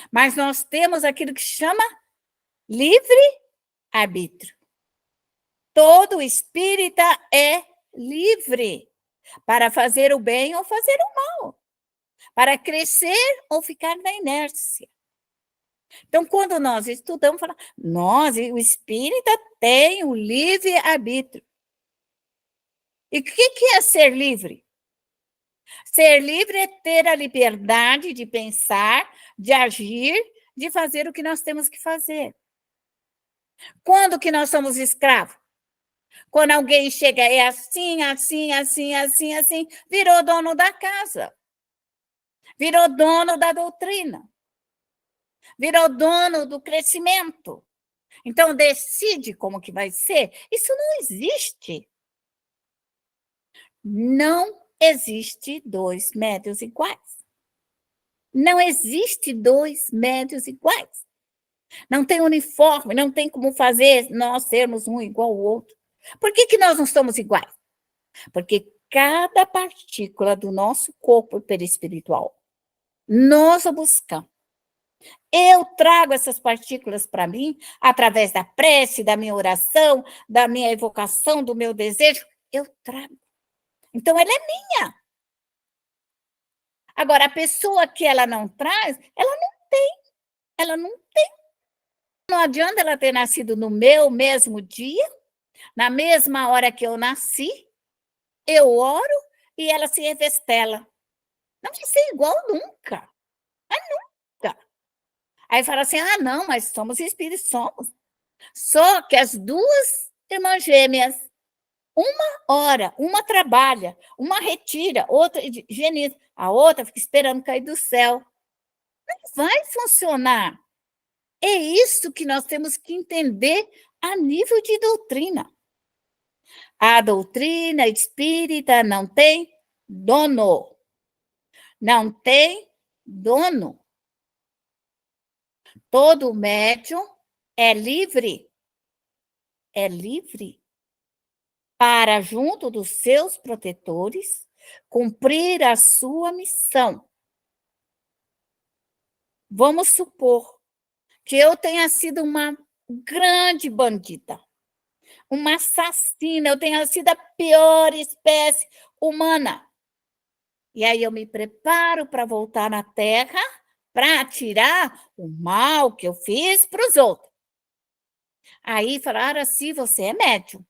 Mas nós temos aquilo que chama livre-arbítrio. Todo espírita é livre para fazer o bem ou fazer o mal, para crescer ou ficar na inércia. Então, quando nós estudamos, falamos, o espírita tem o livre-arbítrio. E o que é ser livre? Ser livre é ter a liberdade de pensar, de agir, de fazer o que nós temos que fazer. Quando que nós somos escravos? Quando alguém chega, é assim, assim, assim, assim, assim, virou dono da casa. Virou dono da doutrina. Virou dono do crescimento. Então, decide como que vai ser. Isso não existe. Não existe dois médios iguais. Não existe dois médios iguais. Não tem uniforme, não tem como fazer nós sermos um igual ao outro. Por que nós não somos iguais? Porque cada partícula do nosso corpo perispiritual, nós o buscamos. Eu trago essas partículas para mim através da prece, da minha oração, da minha evocação, do meu desejo. Eu trago. Então, ela é minha. Agora, a pessoa que ela não traz, ela não tem. Ela não tem. Não adianta ela ter nascido no meu mesmo dia, Na mesma hora que eu nasci, eu oro e ela se revestela. Não vai ser igual nunca. Nunca. Aí fala assim: ah, não, mas somos espíritos, somos. Só que as duas irmãs gêmeas, uma ora, uma trabalha, uma retira, outra higieniza, a outra fica esperando cair do céu. Não vai funcionar. É isso que nós temos que entender a nível de doutrina. A doutrina espírita não tem dono. Não tem dono. Todo médium é livre. É livre para, junto dos seus protetores, cumprir a sua missão. Vamos supor que eu tenha sido uma grande bandida, uma assassina, eu tenha sido a pior espécie humana. E aí eu me preparo para voltar na Terra para tirar o mal que eu fiz para os outros. Aí falaram assim, você é médium.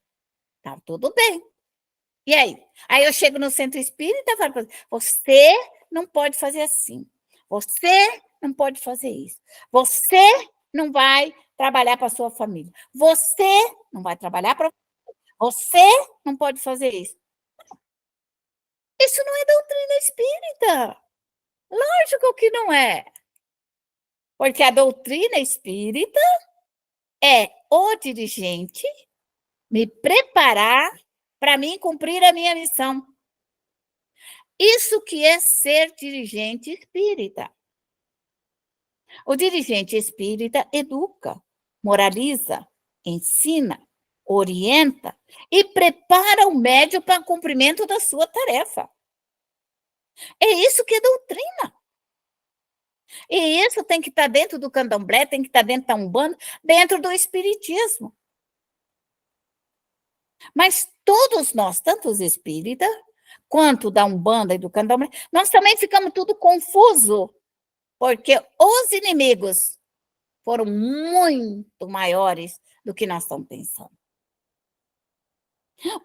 Tá tudo bem. E aí? Aí eu chego no centro espírita e falo, você não pode fazer assim. Você não pode fazer isso. Você não vai trabalhar para a sua família. Você não vai trabalhar para... Você não pode fazer isso. Isso não é doutrina espírita. Lógico que não é. Porque a doutrina espírita é o dirigente me preparar para mim cumprir a minha missão. Isso que é ser dirigente espírita. O dirigente espírita educa, moraliza, ensina, orienta e prepara o médium para o cumprimento da sua tarefa. É isso que é doutrina. E isso tem que estar dentro do candomblé, tem que estar dentro da Umbanda, dentro do espiritismo. Mas todos nós, tanto os espíritas, quanto da Umbanda e do candomblé, nós também ficamos tudo confuso, porque os inimigos foram muito maiores do que nós estamos pensando.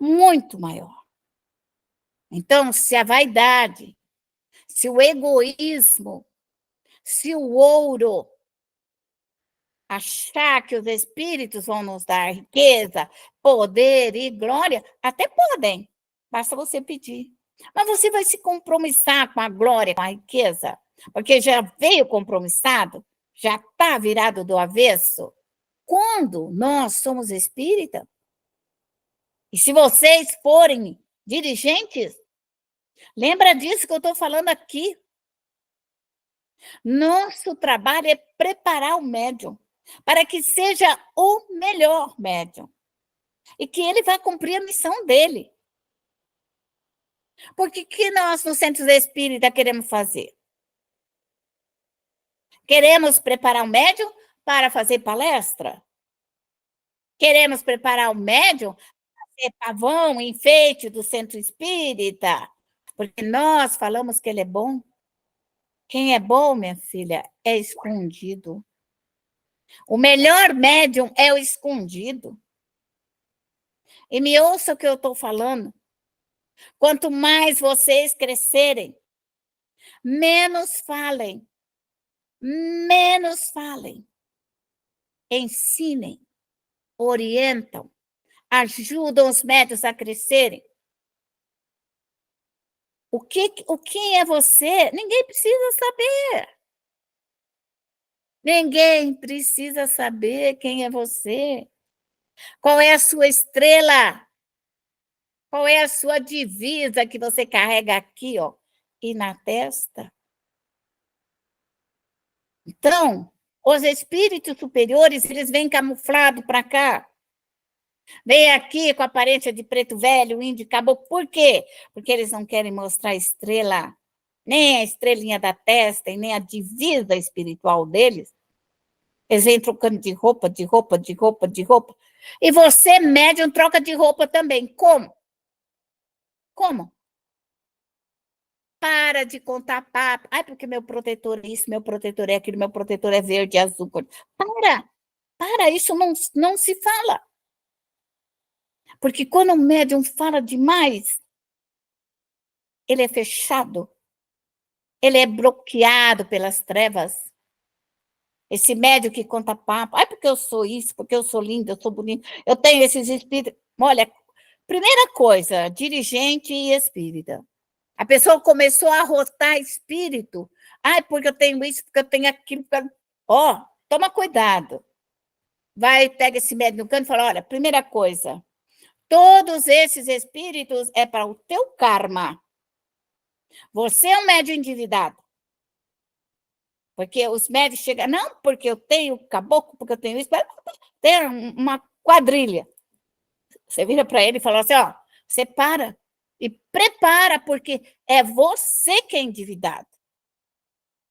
Muito maior. Então, se a vaidade, se o egoísmo, se o ouro achar que os espíritos vão nos dar riqueza, poder e glória, até podem, basta você pedir. Mas você vai se compromissar com a glória, com a riqueza, porque já veio compromissado, já está virado do avesso. Quando nós somos espíritas, e se vocês forem dirigentes, lembra disso que eu estou falando aqui. Nosso trabalho é preparar o médium para que seja o melhor médium e que ele vá cumprir a missão dele. Porque o que nós, no Centro Espírita, queremos fazer? Queremos preparar o médium para fazer palestra? Queremos preparar o médium para ser pavão, enfeite do Centro Espírita? Porque nós falamos que ele é bom. Quem é bom, minha filha, é escondido. O melhor médium é o escondido. E me ouça o que eu estou falando. Quanto mais vocês crescerem, menos falem. Menos falem. Ensinem, orientam, ajudam os médios a crescerem. O que é você? Ninguém precisa saber. Ninguém precisa saber quem é você. Qual é a sua estrela? Qual é a sua divisa que você carrega aqui, ó, e na testa? Então, os espíritos superiores, eles vêm camuflados para cá. Vem aqui com a aparência de preto velho, índio, caboclo. Por quê? Porque eles não querem mostrar a estrela, nem a estrelinha da testa, e nem a divisa espiritual deles. Eles vêm trocando de roupa, de roupa, de roupa, de roupa. E você, médium, troca de roupa também. Como? Como? Para de contar papo. Ai, porque meu protetor é isso, meu protetor é aquilo, meu protetor é verde, azul. Para, isso não se fala. Porque quando o médium fala demais, ele é fechado, ele é bloqueado pelas trevas. Esse médium que conta papo, ai, porque eu sou isso, porque eu sou linda, eu sou bonita, eu tenho esses espíritos. Olha, primeira coisa, dirigente e espírita. A pessoa começou a rotar espírito. Ai, porque eu tenho isso, porque eu tenho aquilo. Ó, toma cuidado. Vai, pega esse médium no canto e fala, olha, primeira coisa, todos esses espíritos é para o teu karma. Você é um médium endividado. Porque os médicos chegam, não, porque eu tenho caboclo, porque eu tenho isso, tem uma quadrilha. Você vira para ele e fala assim, ó, você para e prepara, porque é você que é endividado.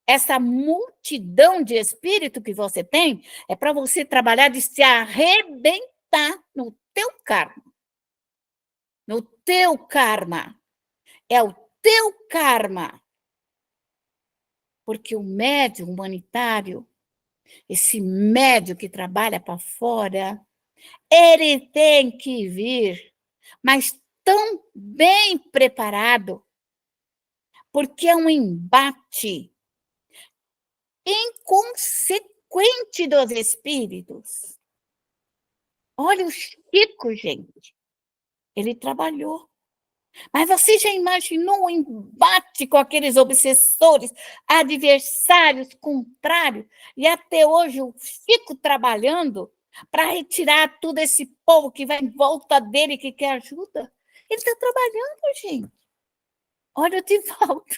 Essa multidão de espírito que você tem é para você trabalhar de se arrebentar no teu karma. No teu karma. É o teu karma. Porque o médium humanitário, esse médium que trabalha para fora, ele tem que vir, mas tão bem preparado, porque é um embate inconsequente dos espíritos. Olha o Chico, gente. Ele trabalhou. Mas você já imaginou o embate com aqueles obsessores, adversários, contrários? E até hoje o Chico trabalhando para retirar todo esse povo que vai em volta dele, que quer ajuda. Ele está trabalhando, gente. Olha de volta.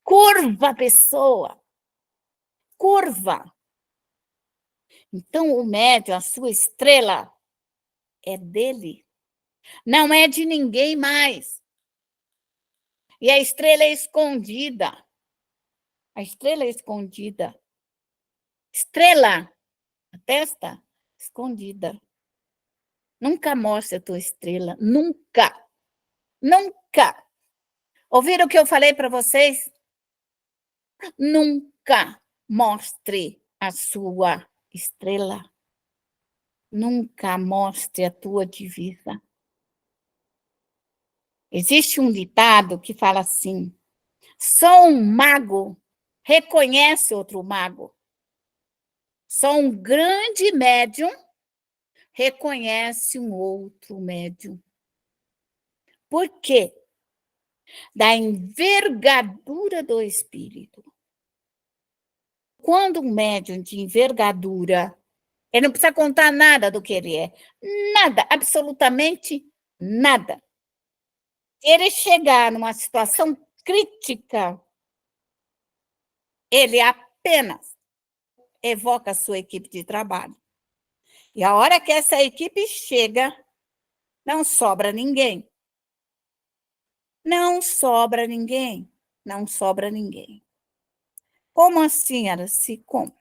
Curva a pessoa. Curva. Então, o médium, a sua estrela, é dele. Não é de ninguém mais. E a estrela é escondida. A estrela é escondida. Estrela, a testa, escondida. Nunca mostre a tua estrela. Nunca. Nunca. Ouviram o que eu falei para vocês? Nunca mostre a sua estrela. Nunca mostre a tua divisa. Existe um ditado que fala assim: só um mago reconhece outro mago. Só um grande médium reconhece um outro médium. Por quê? Da envergadura do espírito. Quando um médium de envergadura, ele não precisa contar nada do que ele é. Nada, absolutamente nada. Ele chegar numa situação crítica, ele apenas evoca a sua equipe de trabalho. E a hora que essa equipe chega, não sobra ninguém. Não sobra ninguém. Não sobra ninguém. Como assim, Araci? Como?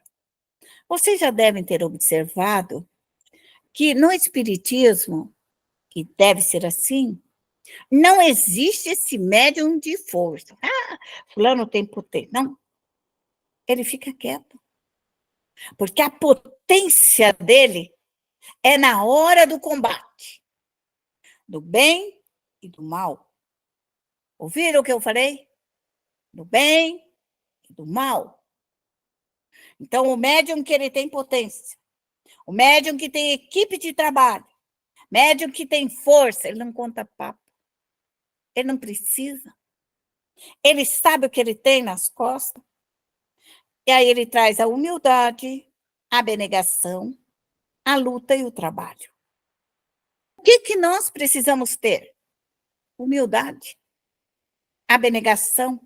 Vocês já devem ter observado que no Espiritismo, que deve ser assim, não existe esse médium de força. Ah, fulano tem potência. Não, ele fica quieto. Porque a potência dele é na hora do combate, do bem e do mal. Ouviram o que eu falei? Do bem e do mal. Então, o médium que ele tem potência, o médium que tem equipe de trabalho, médium que tem força, ele não conta papo. Ele não precisa. Ele sabe o que ele tem nas costas. E aí ele traz a humildade, a abnegação, a luta e o trabalho. O que nós precisamos ter? Humildade, abnegação,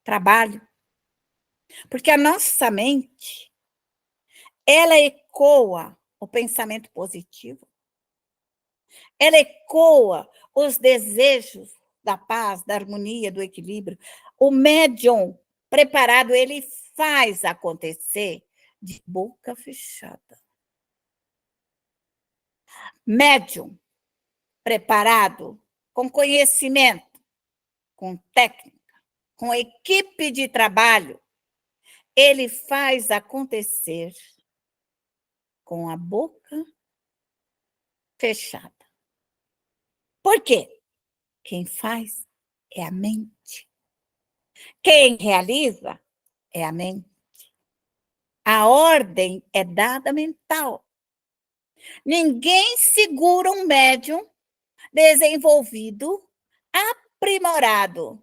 trabalho. Porque a nossa mente, ela ecoa o pensamento positivo. Ela ecoa os desejos da paz, da harmonia, do equilíbrio. O médium preparado, ele faz acontecer de boca fechada. Médium preparado, com conhecimento, com técnica, com equipe de trabalho, ele faz acontecer com a boca fechada. Por quê? Quem faz é a mente. Quem realiza é a mente. A ordem é dada mental. Ninguém segura um médium desenvolvido, aprimorado,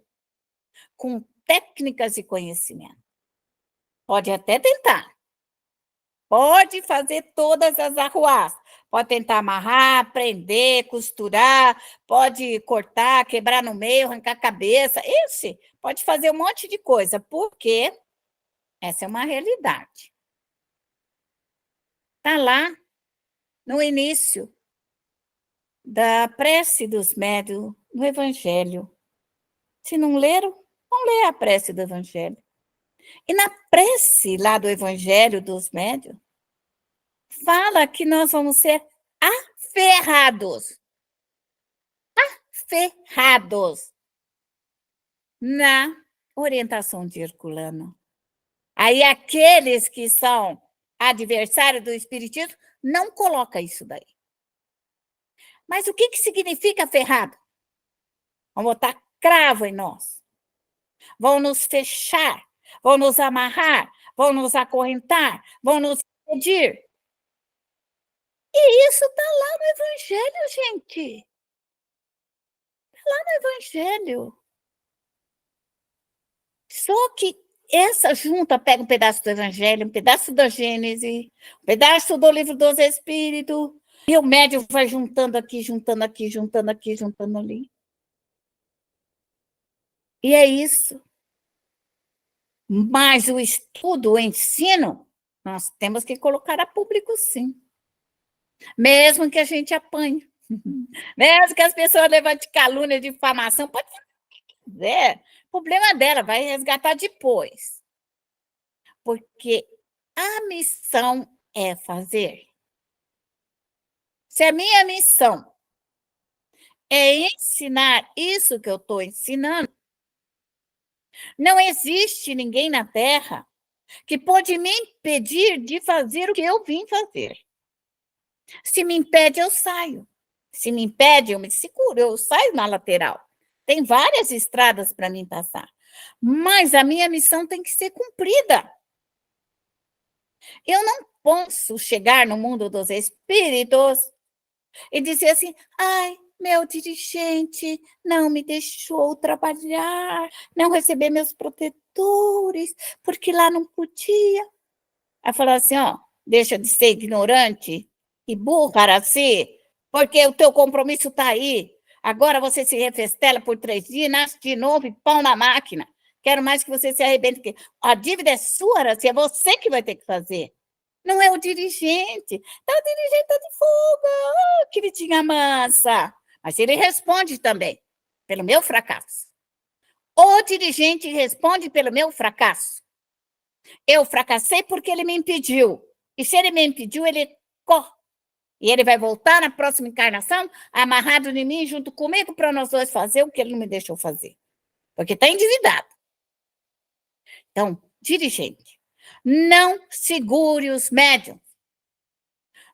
com técnicas e conhecimento. Pode até tentar. Pode fazer todas as arruaças. Pode tentar amarrar, prender, costurar, pode cortar, quebrar no meio, arrancar a cabeça. Esse pode fazer um monte de coisa, porque essa é uma realidade. Está lá no início da prece dos médiuns no Evangelho. Se não leram, vão ler a prece do Evangelho. E na prece lá do Evangelho dos médiuns, fala que nós vamos ser aferrados. Aferrados na orientação de Herculano. Aí aqueles que são adversários do Espiritismo não colocam isso daí. Mas o que significa aferrado? Vão botar cravo em nós. Vão nos fechar, vão nos amarrar, vão nos acorrentar, vão nos impedir. E isso está lá no Evangelho, gente. Está lá no Evangelho. Só que essa junta pega um pedaço do Evangelho, um pedaço da Gênese, um pedaço do Livro dos Espíritos, e o médium vai juntando aqui, juntando aqui, juntando aqui, juntando ali. E é isso. Mas o estudo, o ensino, nós temos que colocar a público, sim. Mesmo que a gente apanhe. Mesmo que as pessoas levantem calúnia, difamação, pode fazer o que quiser. O problema dela, vai resgatar depois. Porque a missão é fazer. Se a minha missão é ensinar isso que eu estou ensinando, não existe ninguém na Terra que pode me impedir de fazer o que eu vim fazer. Se me impede, eu saio. Se me impede, eu me seguro, eu saio na lateral. Tem várias estradas para mim passar. Mas a minha missão tem que ser cumprida. Eu não posso chegar no mundo dos espíritos e dizer assim, ai, meu dirigente não me deixou trabalhar, não receber meus protetores, porque lá não podia. Aí falar assim, ó, deixa de ser ignorante e burra assim, porque o teu compromisso está aí. Agora você se refestela por 3 dias, nasce de novo e pão na máquina. Quero mais que você se arrebente, porque a dívida é sua, Araci, é você que vai ter que fazer. Não é o dirigente. Tá, o dirigente está de folga, oh, queridinha mansa. Mas ele responde também pelo meu fracasso. O dirigente responde pelo meu fracasso. Eu fracassei porque ele me impediu. E se ele me impediu, ele corre. E ele vai voltar na próxima encarnação, amarrado em mim, junto comigo, para nós dois fazer o que ele não me deixou fazer. Porque está endividado. Então, dirigente, não segure os médiums.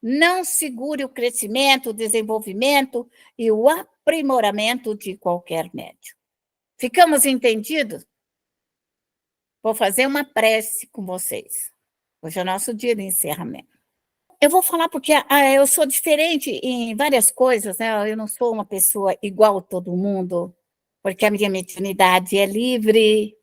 Não segure o crescimento, o desenvolvimento e o aprimoramento de qualquer médium. Ficamos entendidos? Vou fazer uma prece com vocês. Hoje é o nosso dia de encerramento. Eu vou falar porque eu sou diferente em várias coisas, né? Eu não sou uma pessoa igual a todo mundo, porque a minha mediunidade é livre,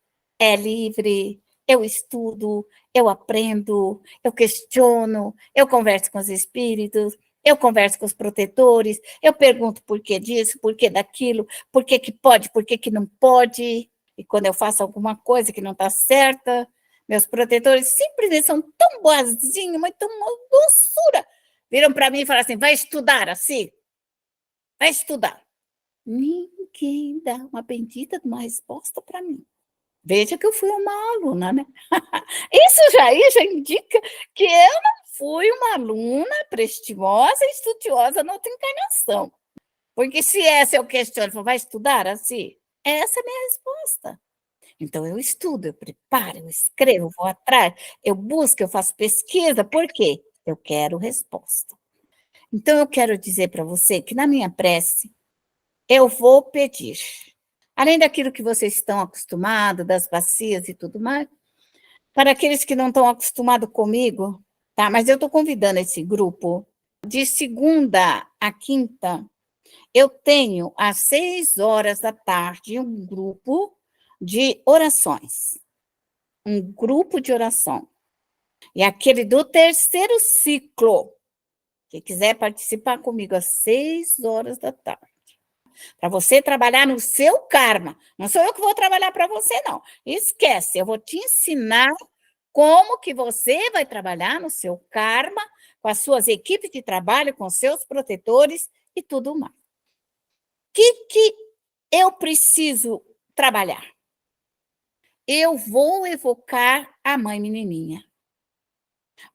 eu estudo, eu aprendo, eu questiono, eu converso com os espíritos, eu converso com os protetores, eu pergunto por que disso, por que daquilo, por que pode, por que não pode. E quando eu faço alguma coisa que não está certa, meus protetores simplesmente são tão boazinhos, mas tão doçura. Viram para mim e falaram assim, vai estudar assim? Vai estudar. Ninguém dá uma bendita de uma resposta para mim. Veja que eu fui uma aluna, né? Isso já indica que eu não fui uma aluna prestigiosa e estudiosa na outra encarnação. Porque se essa eu questiono, vai estudar assim? Essa é a minha resposta. Então, eu estudo, eu preparo, eu escrevo, vou atrás, eu busco, eu faço pesquisa. Por quê? Eu quero resposta. Então, eu quero dizer para você que na minha prece, eu vou pedir. Além daquilo que vocês estão acostumados, das bacias e tudo mais, para aqueles que não estão acostumados comigo, tá? Mas eu estou convidando esse grupo. De segunda a quinta, eu tenho às 6 horas da tarde um grupo de orações. Um grupo de oração. E aquele do terceiro ciclo, que quiser participar comigo às 6 horas da tarde. Para você trabalhar no seu karma. Não sou eu que vou trabalhar para você, não. Esquece, eu vou te ensinar como que você vai trabalhar no seu karma, com as suas equipes de trabalho, com seus protetores e tudo mais. O que eu preciso trabalhar? Eu vou evocar a mãe menininha.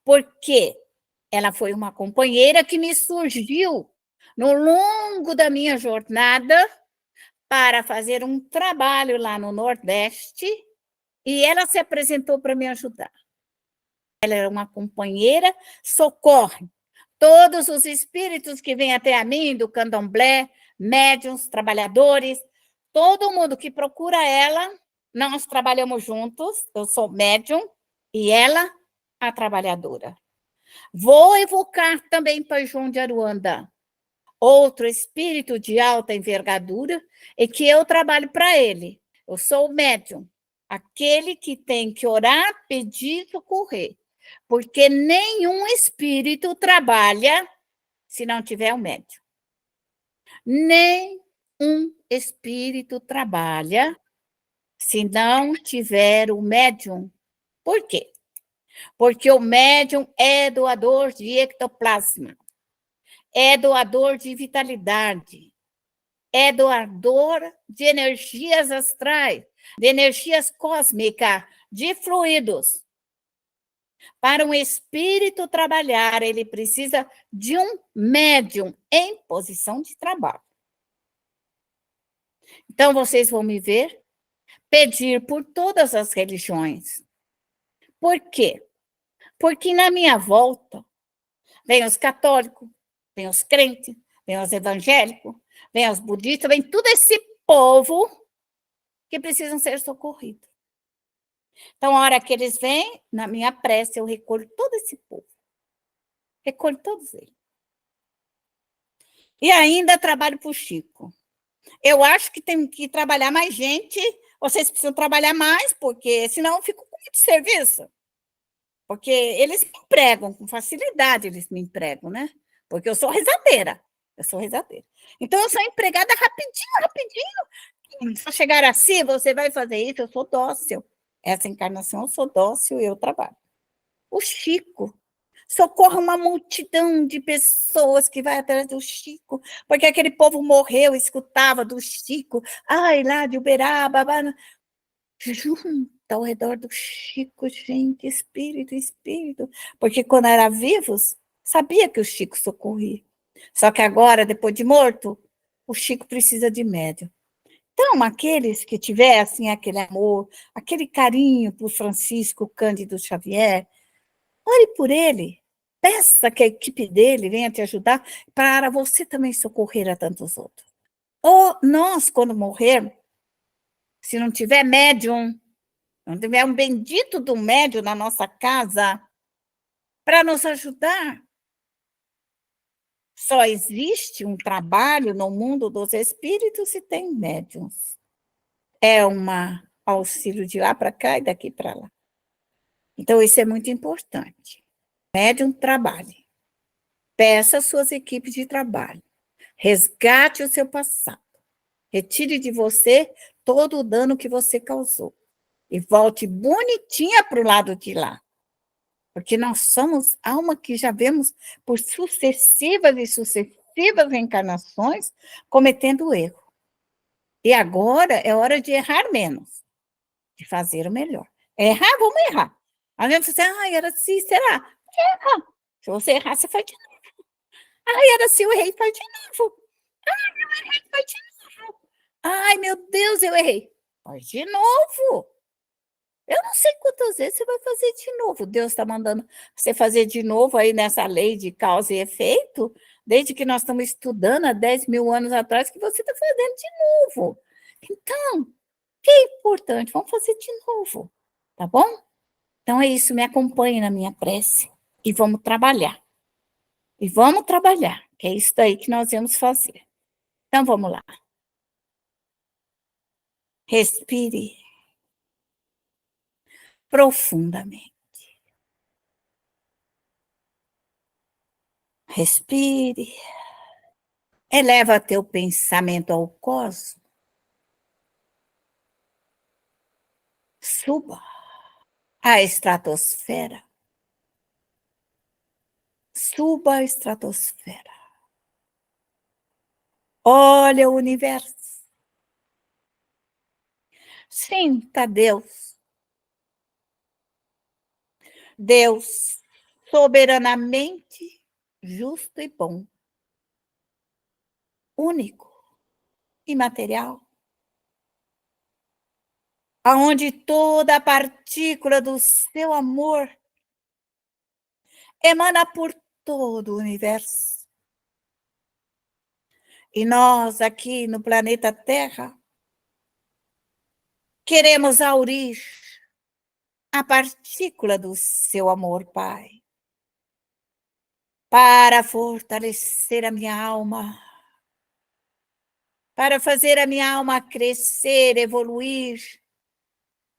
Porque ela foi uma companheira que me surgiu no longo da minha jornada para fazer um trabalho lá no Nordeste, e ela se apresentou para me ajudar. Ela era uma companheira, socorre todos os espíritos que vêm até a mim, do candomblé, médiuns, trabalhadores, todo mundo que procura ela, nós trabalhamos juntos, eu sou médium e ela, a trabalhadora. Vou evocar também Pai João de Aruanda, outro espírito de alta envergadura, e que eu trabalho para ele. Eu sou o médium, aquele que tem que orar, pedir, socorrer, porque nenhum espírito trabalha se não tiver o médium. Nenhum espírito trabalha se não tiver o médium. Por quê? Porque o médium é doador de ectoplasma, é doador de vitalidade, é doador de energias astrais, de energias cósmicas, de fluidos. Para um espírito trabalhar, ele precisa de um médium em posição de trabalho. Então, vocês vão me ver pedir por todas as religiões. Por quê? Porque na minha volta vem os católicos, vem os crentes, vem os evangélicos, vem os budistas, vem todo esse povo que precisam ser socorridos. Então, a hora que eles vêm, na minha prece, eu recolho todo esse povo. Recolho todos eles. E ainda trabalho para o Chico. Eu acho que tem que trabalhar mais gente, vocês precisam trabalhar mais, porque senão eu fico com muito serviço. Porque eles me empregam com facilidade, eles me empregam, né? Porque eu sou rezadeira. Eu sou rezadeira. Então, eu sou empregada rapidinho, rapidinho. Se eu chegar assim, você vai fazer isso, eu sou dócil. Essa encarnação, eu sou dócil e eu trabalho. O Chico socorre uma multidão de pessoas que vai atrás do Chico, porque aquele povo morreu, escutava do Chico, ai, lá de Uberaba, junto ao redor do Chico, gente, espírito, espírito, porque quando era vivos, sabia que o Chico socorria. Só que agora, depois de morto, o Chico precisa de médium. Então, aqueles que tivessem aquele amor, aquele carinho por Francisco Cândido Xavier, ore por ele, peça que a equipe dele venha te ajudar para você também socorrer a tantos outros. Ou nós, quando morrer, se não tiver médium, não tiver um bendito do médium na nossa casa para nos ajudar, só existe um trabalho no mundo dos espíritos se tem médiums. É um auxílio de lá para cá e daqui para lá. Então, isso é muito importante. Médium trabalhe. Peça às suas equipes de trabalho. Resgate o seu passado. Retire de você todo o dano que você causou. E volte bonitinha para o lado de lá. Porque nós somos alma que já vemos por sucessivas e sucessivas reencarnações cometendo erro. E agora é hora de errar menos, de fazer o melhor. Errar, vamos errar. A gente diz, ai, era assim, será? Erra. Se você errar, você faz de novo. Ai, era assim, eu errei, faz de novo. Ai, eu errei, faz de novo. Ai, meu Deus, eu errei. Faz de novo. Eu não sei quantas vezes você vai fazer de novo. Deus está mandando você fazer de novo aí nessa lei de causa e efeito, desde que nós estamos estudando há 10.000 anos atrás, que você está fazendo de novo. Então, que é importante, vamos fazer de novo, tá bom? Então é isso, me acompanhe na minha prece e vamos trabalhar. E vamos trabalhar, que é isso daí que nós vamos fazer. Então vamos lá. Respire profundamente. Respire. Eleva teu pensamento ao cosmos. Suba à estratosfera. Suba à estratosfera. Olha o universo. Sinta Deus. Deus soberanamente justo e bom. Único, imaterial. Aonde toda a partícula do seu amor emana por todo o universo. E nós aqui no planeta Terra queremos aurir a partícula do seu amor, Pai, para fortalecer a minha alma, para fazer a minha alma crescer, evoluir,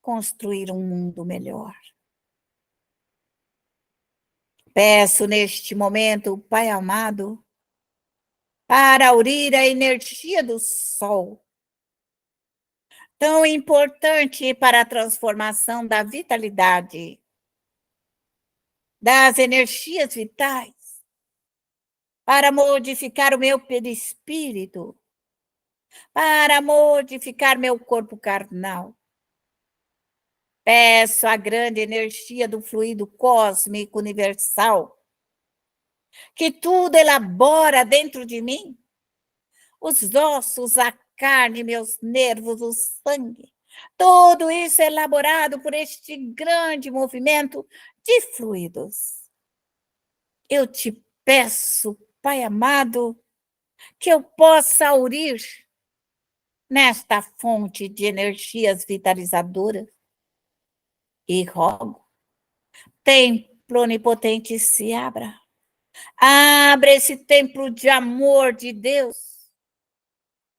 construir um mundo melhor. Peço neste momento, Pai amado, para aurir a energia do sol, tão importante para a transformação da vitalidade, das energias vitais, para modificar o meu perispírito, para modificar meu corpo carnal. Peço a grande energia do fluido cósmico universal, que tudo elabora dentro de mim, os ossos, a carne, meus nervos, o sangue. Tudo isso é elaborado por este grande movimento de fluidos. Eu te peço, Pai amado, que eu possa aurir nesta fonte de energias vitalizadoras e rogo, templo onipotente se abra. Abra esse templo de amor de Deus,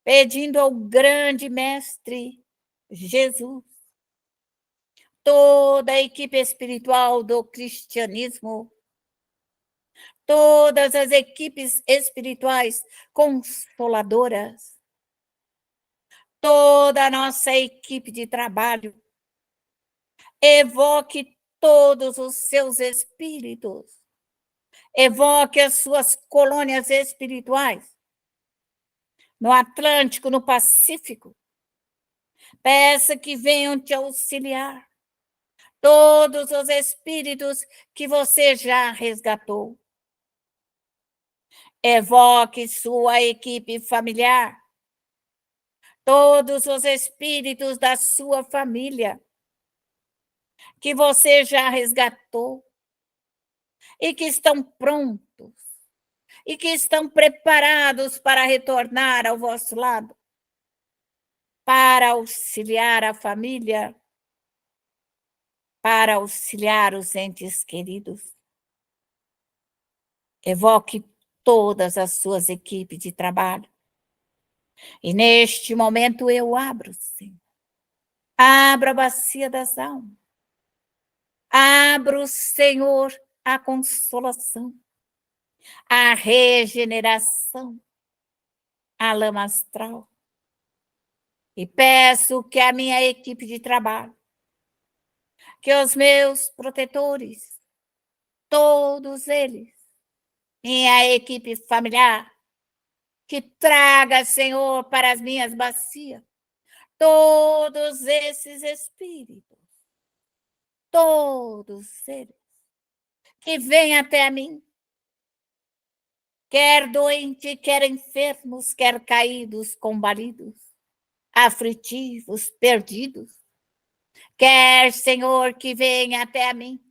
pedindo ao grande mestre Jesus, toda a equipe espiritual do cristianismo, todas as equipes espirituais consoladoras, toda a nossa equipe de trabalho, evoque todos os seus espíritos, evoque as suas colônias espirituais, no Atlântico, no Pacífico, peça que venham te auxiliar, todos os espíritos que você já resgatou. Evoque sua equipe familiar, todos os espíritos da sua família que você já resgatou e que estão prontos e que estão preparados para retornar ao vosso lado, para auxiliar a família, para auxiliar os entes queridos. Evoque todas as suas equipes de trabalho. E neste momento eu abro, Senhor. Abro a bacia das almas. Abro, Senhor, a consolação, a regeneração, a lama astral. E peço que a minha equipe de trabalho, que os meus protetores, todos eles, minha equipe familiar, que traga, Senhor, para as minhas bacias, todos esses espíritos, todos eles, que vêm até a mim, quer doentes, quer enfermos, quer caídos, combalidos, aflitivos, perdidos, Quer, Senhor, que venha até a mim,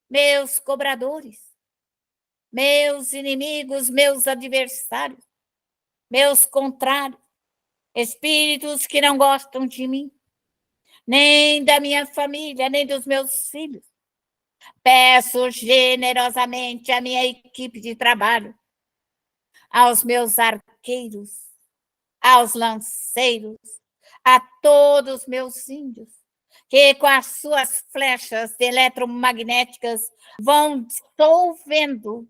meus cobradores, meus inimigos, meus adversários, meus contrários, espíritos que não gostam de mim, nem da minha família, nem dos meus filhos. Peço generosamente à minha equipe de trabalho, aos meus arqueiros, aos lanceiros, a todos os meus índios, que com as suas flechas eletromagnéticas vão dissolvendo,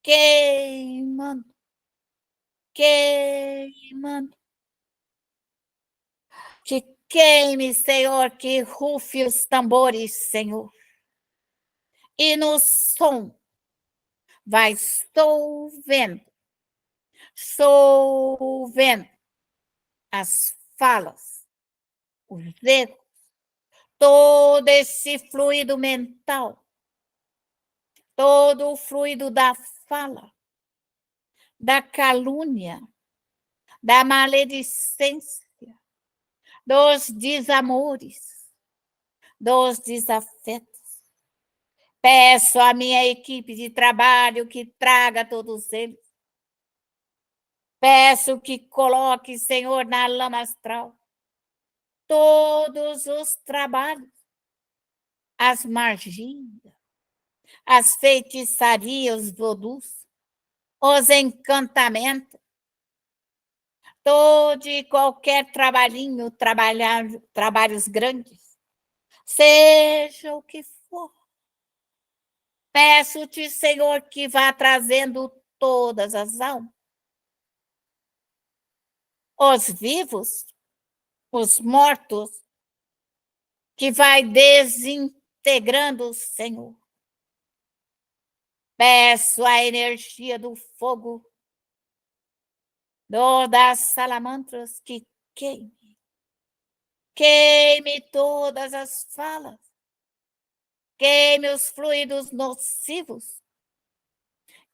queimando, queimando. Que queime, Senhor, que rufe os tambores, Senhor. E no som vai solvendo as falas, os erros, todo esse fluido mental, todo o fluido da fala, da calúnia, da maledicência, dos desamores, dos desafetos. Peço à minha equipe de trabalho que traga todos eles. Peço que coloque, Senhor, na lama astral todos os trabalhos, as magias, as feitiçarias, os vodus, os encantamentos, todo e qualquer trabalhinho, trabalhos grandes, seja o que for. Peço-te, Senhor, que vá trazendo todas as almas, os vivos, os mortos, que vai desintegrando, Senhor. Peço a energia do fogo, das salamandras, que queime todas as falas, queime os fluidos nocivos,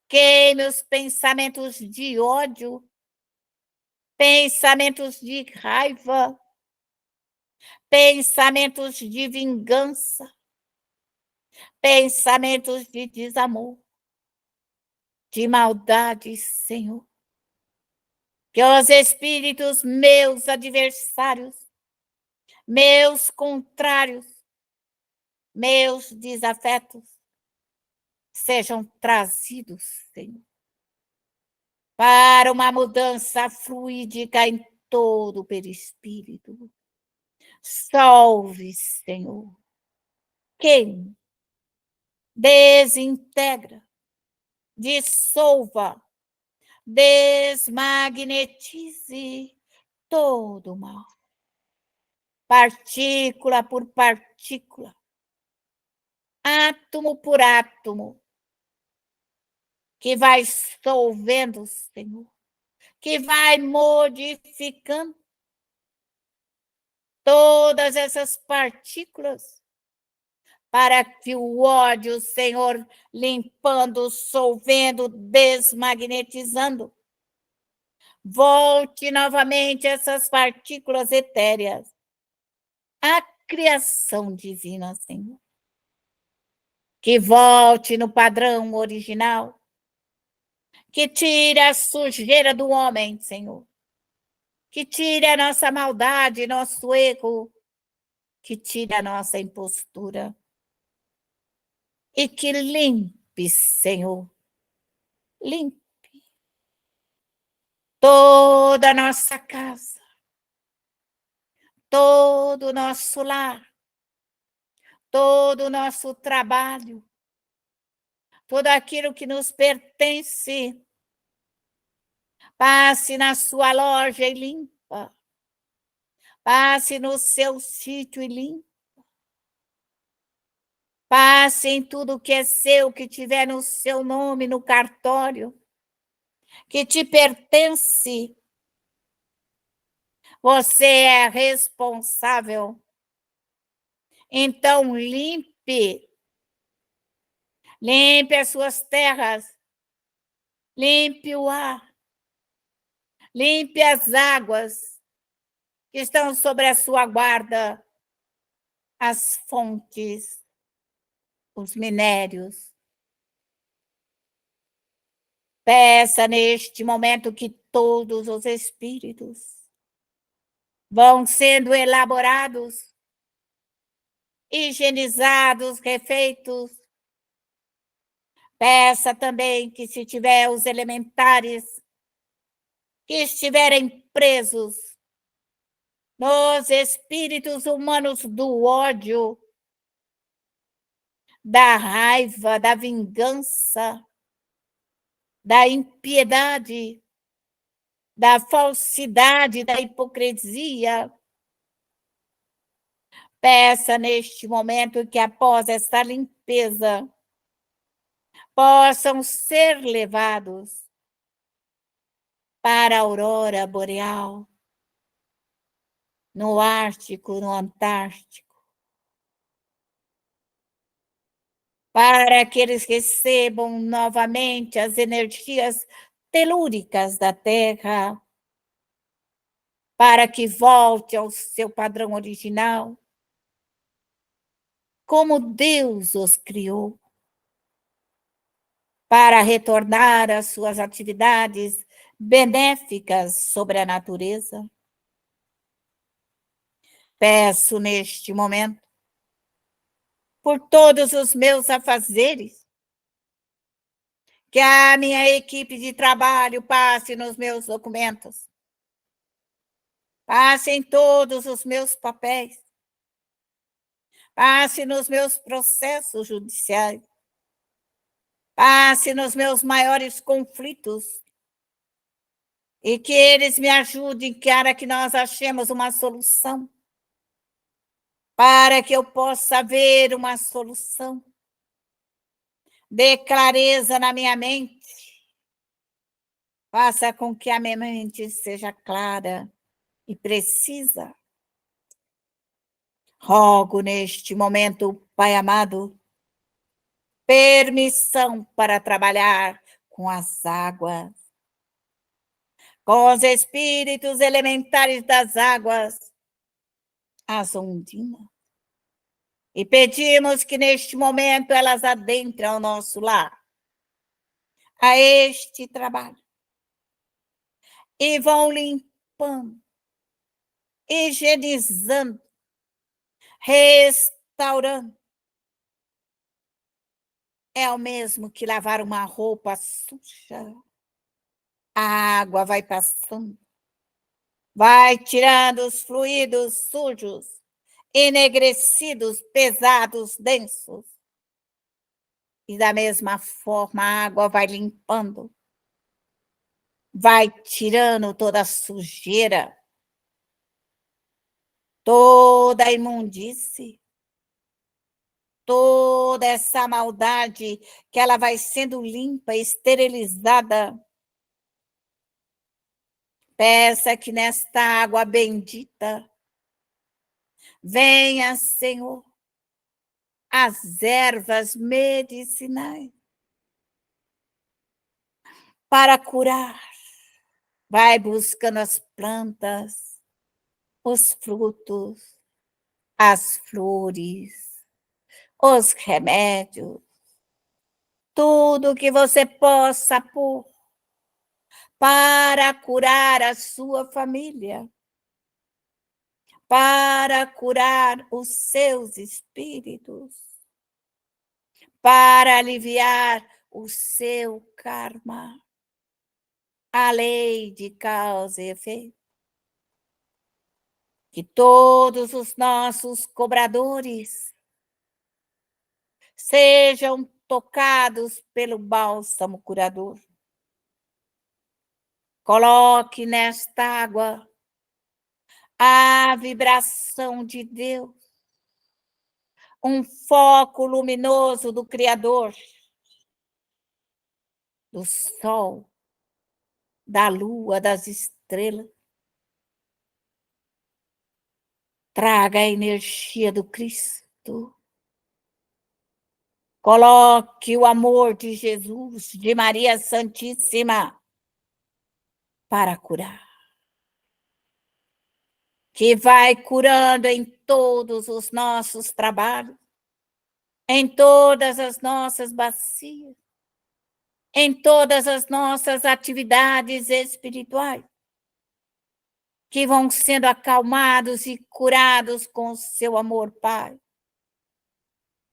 queime os pensamentos de ódio, pensamentos de raiva, pensamentos de vingança, pensamentos de desamor, de maldade, Senhor. Que os espíritos meus adversários, meus contrários, meus desafetos, sejam trazidos, Senhor, para uma mudança fluídica em todo o perispírito. Solve, Senhor. Queime, desintegra, dissolva, desmagnetize todo o mal, partícula por partícula, átomo por átomo, que vai solvendo, Senhor, que vai modificando todas essas partículas, para que o ódio, Senhor, limpando, solvendo, desmagnetizando, volte novamente essas partículas etéreas à criação divina, Senhor. Que volte no padrão original, que tire a sujeira do homem, Senhor, que tire a nossa maldade, nosso erro, que tire a nossa impostura e que limpe, Senhor, limpe toda a nossa casa, todo o nosso lar, todo o nosso trabalho, tudo aquilo que nos pertence. Passe na sua loja e limpa. Passe no seu sítio e limpa. Passe em tudo que é seu, que tiver no seu nome, no cartório, que te pertence. Você é responsável. Então, limpe. Limpe as suas terras. Limpe o ar. Limpe as águas. que estão sobre a sua guarda, as fontes, os minérios. Peça neste momento que todos os espíritos vão sendo elaborados, higienizados, refeitos. Peça também que, se tiver os elementares que estiverem presos nos espíritos humanos do ódio, da raiva, da vingança, da impiedade, da falsidade, da hipocrisia, peça neste momento que, após esta limpeza, possam ser levados para a aurora boreal, no Ártico, no Antártico, para que eles recebam novamente as energias telúricas da Terra, para que volte ao seu padrão original, como Deus os criou, para retornar às suas atividades benéficas sobre a natureza. Peço neste momento por todos os meus afazeres, que a minha equipe de trabalho passe nos meus documentos, passe em todos os meus papéis, passe nos meus processos judiciais, passe nos meus maiores conflitos, e que eles me ajudem para que nós achemos uma solução, para que eu possa ver uma solução. Dê clareza na minha mente, faça com que a minha mente seja clara e precisa. Rogo neste momento, Pai amado, permissão para trabalhar com as águas, com os espíritos elementares das águas, as ondinas. E pedimos que neste momento elas adentrem ao nosso lar, a este trabalho, e vão limpando, higienizando, restaurando. É o mesmo que lavar uma roupa suja. A água vai passando, vai tirando os fluidos sujos, enegrecidos, pesados, densos. E da mesma forma a água vai limpando, vai tirando toda a sujeira, toda a imundície, toda essa maldade, que ela vai sendo limpa, esterilizada. Peça que nesta água bendita venha, Senhor, as ervas medicinais para curar. Vai buscando as plantas, os frutos, as flores, os remédios, tudo que você possa pôr para curar a sua família, para curar os seus espíritos, para aliviar o seu karma, a lei de causa e efeito. Que todos os nossos cobradores sejam tocados pelo bálsamo curador. Coloque nesta água a vibração de Deus, um foco luminoso do Criador, do sol, da lua, das estrelas. Traga a energia do Cristo. Coloque o amor de Jesus, de Maria Santíssima, para curar. que vai curando em todos os nossos trabalhos, em todas as nossas bacias, em todas as nossas atividades espirituais, que vão sendo acalmados e curados com o seu amor, Pai,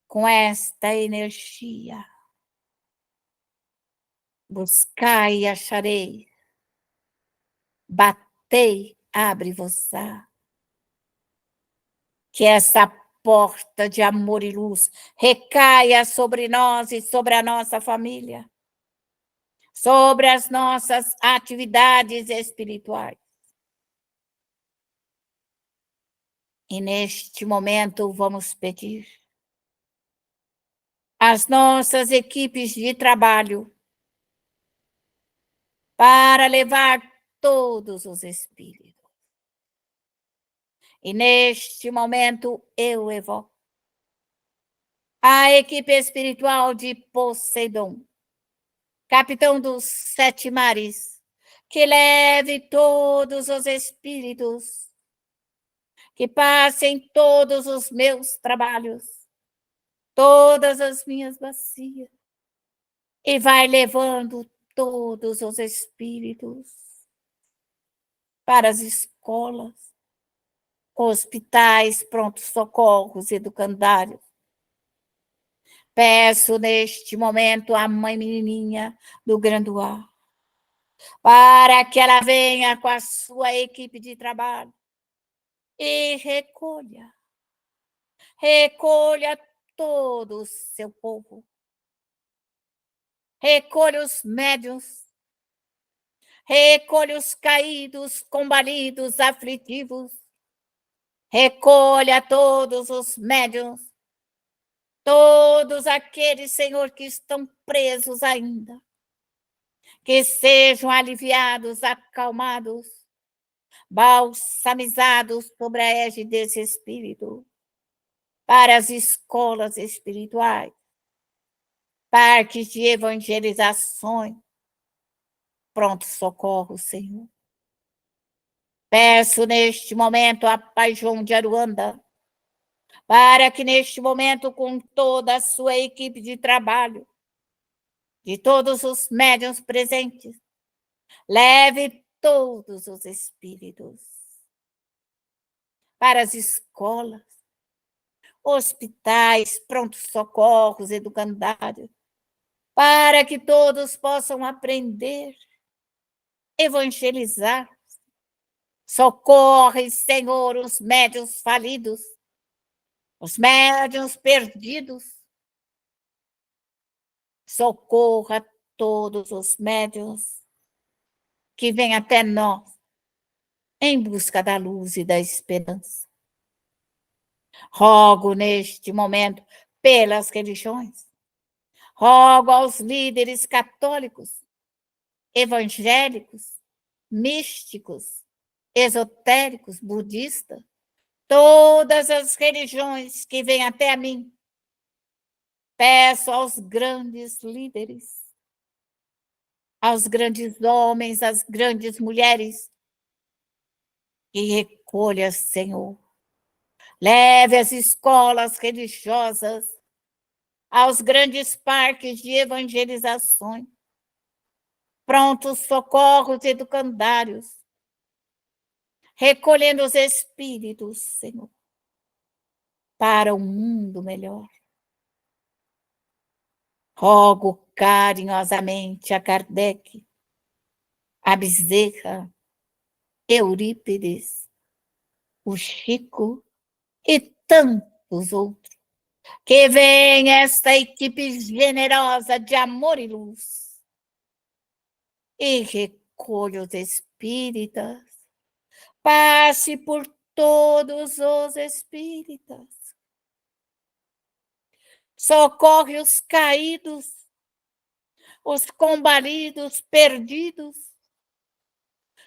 com esta energia. Buscai e acharei, batei, abre-vos-á. Que essa porta de amor e luz recaia sobre nós e sobre a nossa família, sobre as nossas atividades espirituais. E neste momento vamos pedir às nossas equipes de trabalho para levar todos os espíritos. E neste momento eu evoco a equipe espiritual de Poseidon, capitão dos 7 mares, que leve todos os espíritos, que passem todos os meus trabalhos, todas as minhas bacias, e vai levando todos os espíritos para as escolas, hospitais, prontos socorros, educandários. Peço neste momento à mãe menininha do Granduá, para que ela venha com a sua equipe de trabalho e recolha todo o seu povo, recolha os médiuns, recolha os caídos, combalidos, aflitivos, recolha todos os médiuns, todos aqueles, Senhor, que estão presos ainda, que sejam aliviados, acalmados, balsamizados sobre a égide desse Espírito, para as escolas espirituais, parques de evangelizações, pronto socorro, Senhor. Peço neste momento a Pai João de Aruanda, para que neste momento, com toda a sua equipe de trabalho, de todos os médiuns presentes, leve todos os espíritos para as escolas, hospitais, prontos socorros, educandários, para que todos possam aprender, evangelizar. Socorre, Senhor, os médiuns falidos, os médiuns perdidos. Socorra todos os médiuns que vêm até nós em busca da luz e da esperança. Rogo neste momento pelas religiões, rogo aos líderes católicos, evangélicos, místicos, esotéricos, budistas, todas as religiões que vêm até a mim. Peço aos grandes líderes, aos grandes homens, às grandes mulheres, que recolha, Senhor. Leve as escolas religiosas aos grandes parques de evangelizações, prontos socorros educandários, recolhendo os espíritos, Senhor, para um mundo melhor. Rogo carinhosamente a Kardec, a Bezerra, Eurípides, o Chico e tantos outros, que venha esta equipe generosa de amor e luz e recolha os espíritas, passe por todos os espíritas, socorre os caídos, os combalidos, perdidos,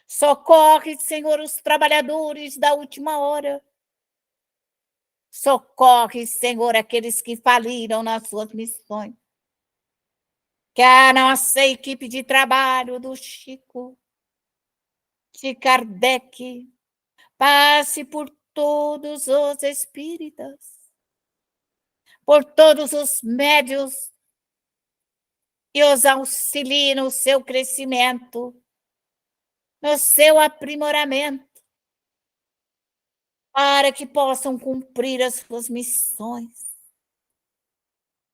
socorre, Senhor, os trabalhadores da última hora, socorre, Senhor, aqueles que faliram nas suas missões, que a nossa equipe de trabalho do Chico, de Kardec, passe por todos os espíritos, por todos os médios e os auxilie no seu crescimento, no seu aprimoramento, para que possam cumprir as suas missões.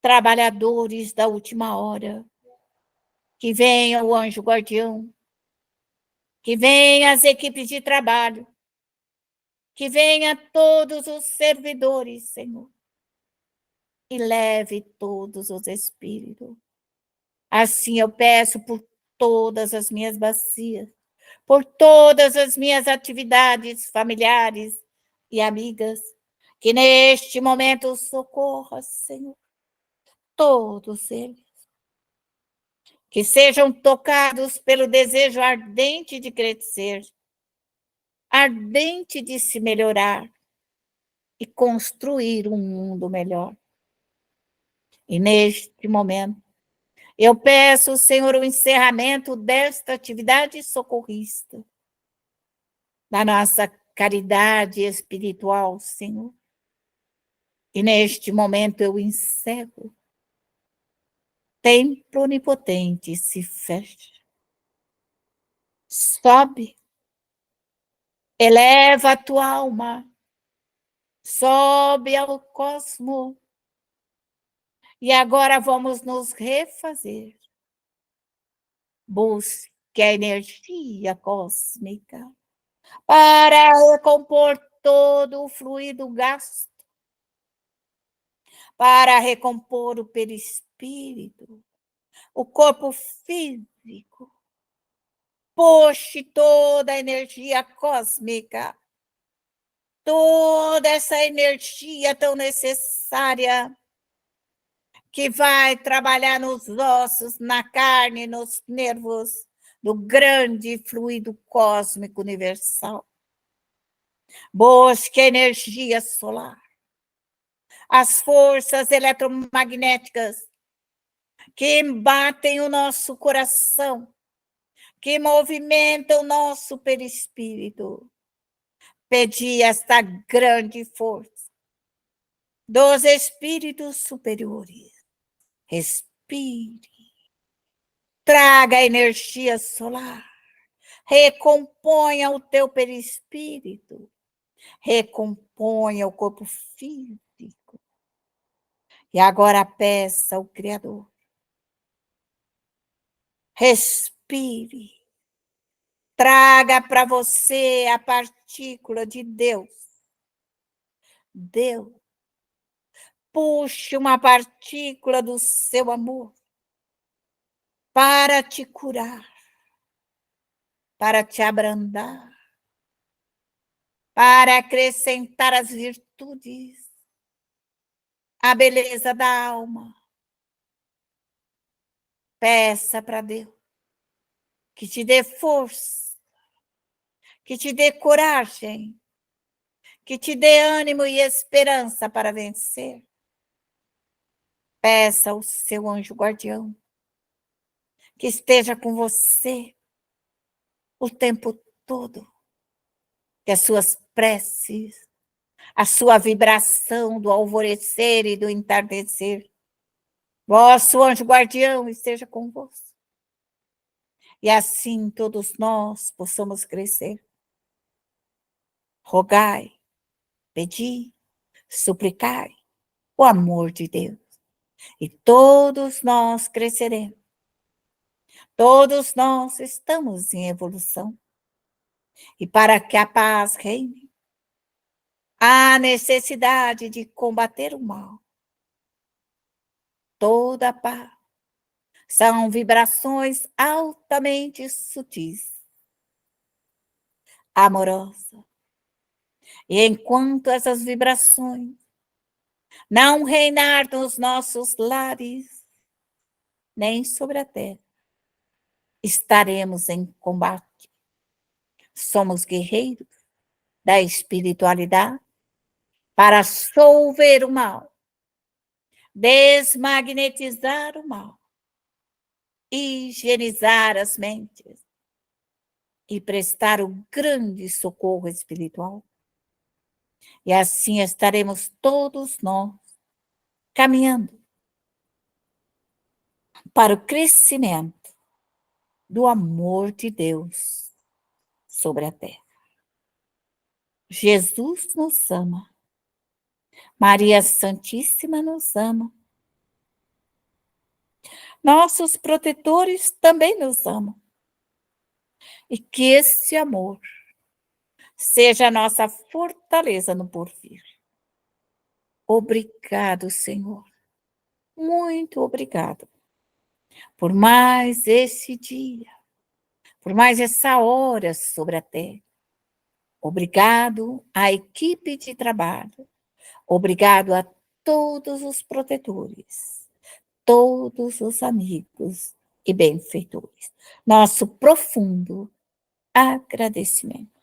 Trabalhadores da última hora, que venha o anjo guardião, que venha as equipes de trabalho, que venha todos os servidores, Senhor, e leve todos os espíritos. Assim eu peço por todas as minhas bacias, por todas as minhas atividades familiares e amigas, que neste momento socorra, Senhor, todos eles, que sejam tocados pelo desejo ardente de crescer, ardente de se melhorar e construir um mundo melhor. E neste momento, eu peço, Senhor, o encerramento desta atividade socorrista, da nossa caridade espiritual, Senhor. E neste momento eu encerro. Templo onipotente se fecha. Sobe. Eleva a tua alma. Sobe ao cosmos. E agora vamos nos refazer. Busque a energia cósmica para recompor todo o fluido gasto, para recompor o perispírito, o corpo físico. Puxe toda a energia cósmica, toda essa energia tão necessária que vai trabalhar nos ossos, na carne, nos nervos do grande fluido cósmico universal. Busque a energia solar, as forças eletromagnéticas que batem o nosso coração, que movimentam o nosso perispírito. Pedi esta grande força dos espíritos superiores. Respire. Traga a energia solar. Recomponha o teu perispírito. Recomponha o corpo físico. E agora peça ao Criador. Respire. Traga para você a partícula de Deus. Deus. Puxe uma partícula do seu amor para te curar, para te abrandar, para acrescentar as virtudes, a beleza da alma. Peça para Deus que te dê força, que te dê coragem, que te dê ânimo e esperança para vencer. Peça ao seu anjo guardião que esteja com você o tempo todo, que as suas preces, a sua vibração do alvorecer e do entardecer, vosso anjo guardião esteja convosco. E assim todos nós possamos crescer. Rogai, pedi, suplicai o amor de Deus. E todos nós cresceremos. Todos nós estamos em evolução. E para que a paz reine, há necessidade de combater o mal. Toda a paz são vibrações altamente sutis, amorosas. E enquanto essas vibrações não reinar nos nossos lares, nem sobre a terra, estaremos em combate. Somos guerreiros da espiritualidade para solver o mal, desmagnetizar o mal, higienizar as mentes e prestar o grande socorro espiritual. E assim estaremos todos nós caminhando para o crescimento do amor de Deus sobre a terra. Jesus nos ama. Maria Santíssima nos ama. Nossos protetores também nos amam. E que esse amor seja a nossa fortaleza no porvir. Obrigado, Senhor. Muito obrigado por mais esse dia, por mais essa hora sobre a terra. Obrigado à equipe de trabalho. Obrigado a todos os protetores, todos os amigos e benfeitores. Nosso profundo agradecimento.